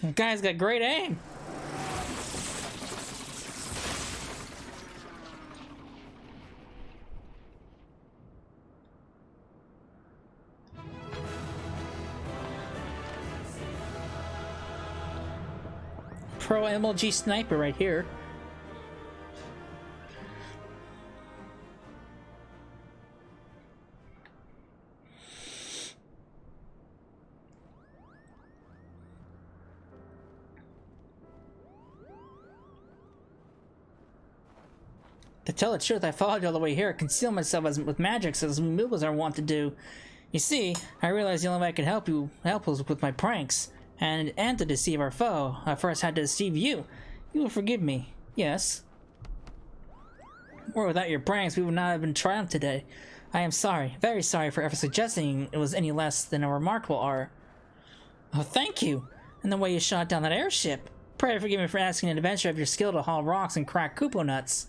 The guy's got great aim. Pro MLG sniper right here. To tell the truth, I followed you all the way here, concealed myself with magics as Moogles are wont to do. You see, I realized the only way I could help was with my pranks. And to deceive our foe. I first had to deceive you. You will forgive me. Yes. Or without your pranks, we would not have been triumphed today. I am sorry, very sorry for ever suggesting it was any less than a remarkable art. Oh, thank you. And the way you shot down that airship. Pray forgive me for asking an adventurer of your skill to haul rocks and crack Koopo nuts.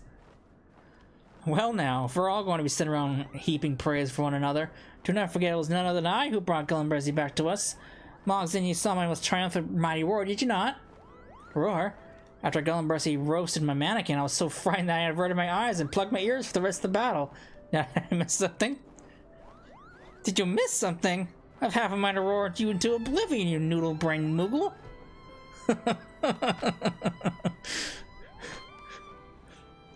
Well now, if we're all going to be sitting around heaping praise for one another, do not forget it was none other than I who brought Gullenbrezzy back to us. Mogs, then you saw my most triumphant mighty roar, did you not? Roar? After Gullenbrezzy roasted my mannequin, I was so frightened that I averted my eyes and plugged my ears for the rest of the battle. Did I miss something? Did you miss something? I've half a mind to roar you into oblivion, you noodle-brained Moogle.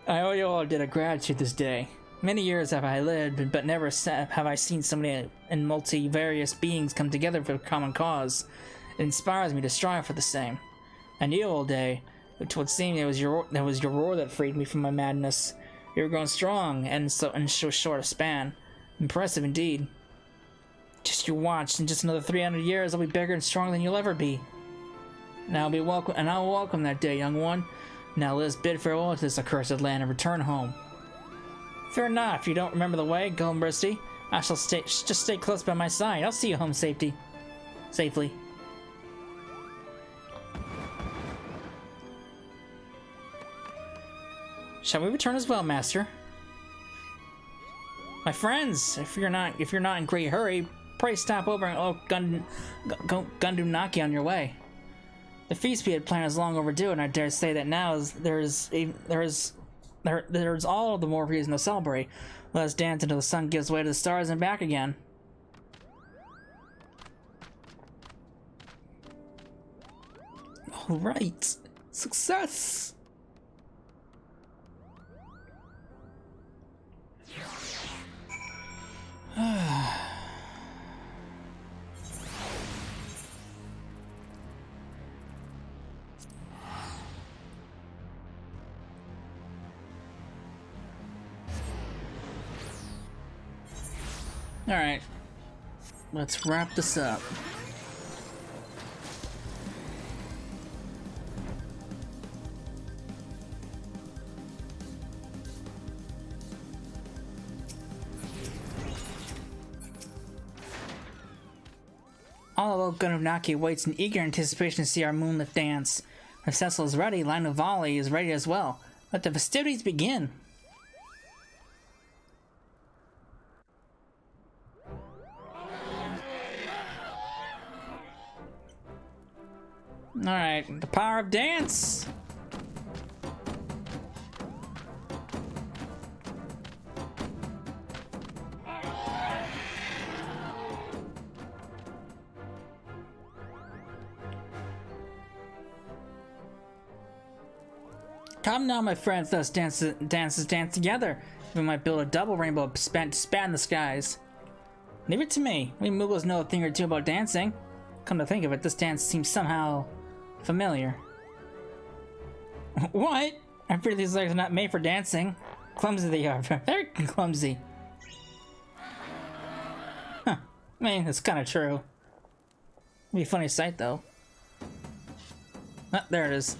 I owe you all a debt of gratitude this day. Many years have I lived, but never have I seen so many and multi-various beings come together for a common cause. It inspires me to strive for the same. And you, old day, it would seem it was your roar that freed me from my madness. You were growing strong, and so short a span. Impressive indeed. Just you watch, in just another 300 years, I'll be bigger and stronger than you'll ever be. I'll welcome that day, young one. Now let us bid farewell to this accursed land and return home. Fear not, if you don't remember the way, Gullenbrezzy. I shall just stay close by my side. I'll see you home safely. Shall we return as well, Master? My friends, if you're not in great hurry, pray stop over and Gundunaki on your way. The feast we had planned is long overdue, and I dare say that now there's all the more reason to celebrate. Let us dance until the sun gives way to the stars and back again. All right, success. Alright, let's wrap this up. All of Gundunaki waits in eager anticipation to see our moonlit dance. If Cecil is ready, Linuvali is ready as well. Let the festivities begin. Alright, the power of dance! Come now, my friends, let us dance together. We might build a double rainbow to span the skies. Leave it to me. We Moogles know a thing or two about dancing. come to think of it, this dance seems somehow familiar. What? I'm afraid these legs are not made for dancing. Clumsy they are, very clumsy. Huh. I mean, it's kind of true. It'd be a funny sight, though. Ah, there it is.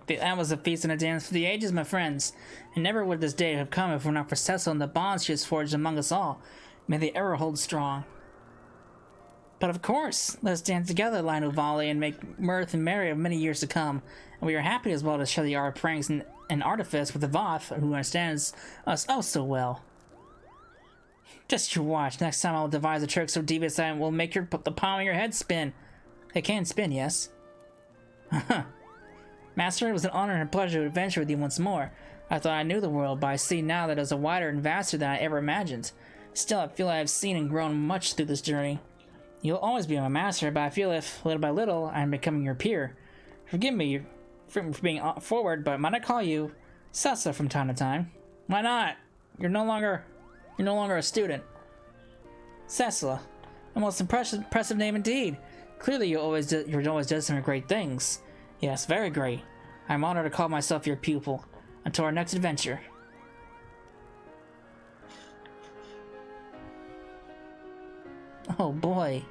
That was a feast and a dance for the ages, my friends. And never would this day have come if it were not for Cecil and the bonds she has forged among us all. May they ever hold strong. But of course, let us dance together, Lionel Volley, and make mirth and merry of many years to come. And we are happy as well to share the art of pranks and artifice with the Vath, who understands us oh so well. Just you watch. Next time I will devise a trick so devious that it will make the palm of your head spin. It can spin, yes. Master, it was an honor and a pleasure to adventure with you once more. I thought I knew the world, but I see now that it is wider and vaster than I ever imagined. Still, I feel I have seen and grown much through this journey. You'll always be my master, but I feel if, little by little, I am becoming your peer. Forgive me for being forward, but might I call you Cecil from time to time? Why not? You're no longer a student. Cecil, a most impressive name indeed. Clearly, you always did some great things. Yes, very great. I'm honored to call myself your pupil. Until our next adventure. Oh boy.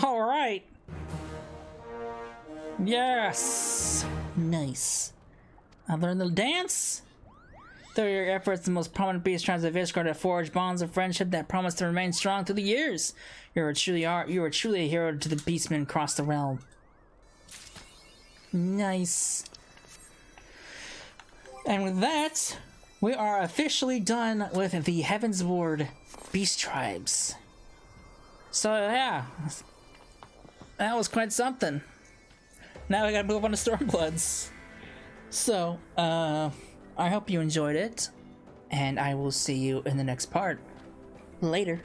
All right. Yes! Nice. I learned the dance? Through your efforts, the most prominent beast tribes of Ishgard have forged bonds of friendship that promise to remain strong through the years. You are truly a hero to the beastmen across the realm. Nice. And with that, we are officially done with the Heavensward beast tribes. So yeah, that was quite something. Now I gotta move on to Stormbloods. So, I hope you enjoyed it, and I will see you in the next part. Later.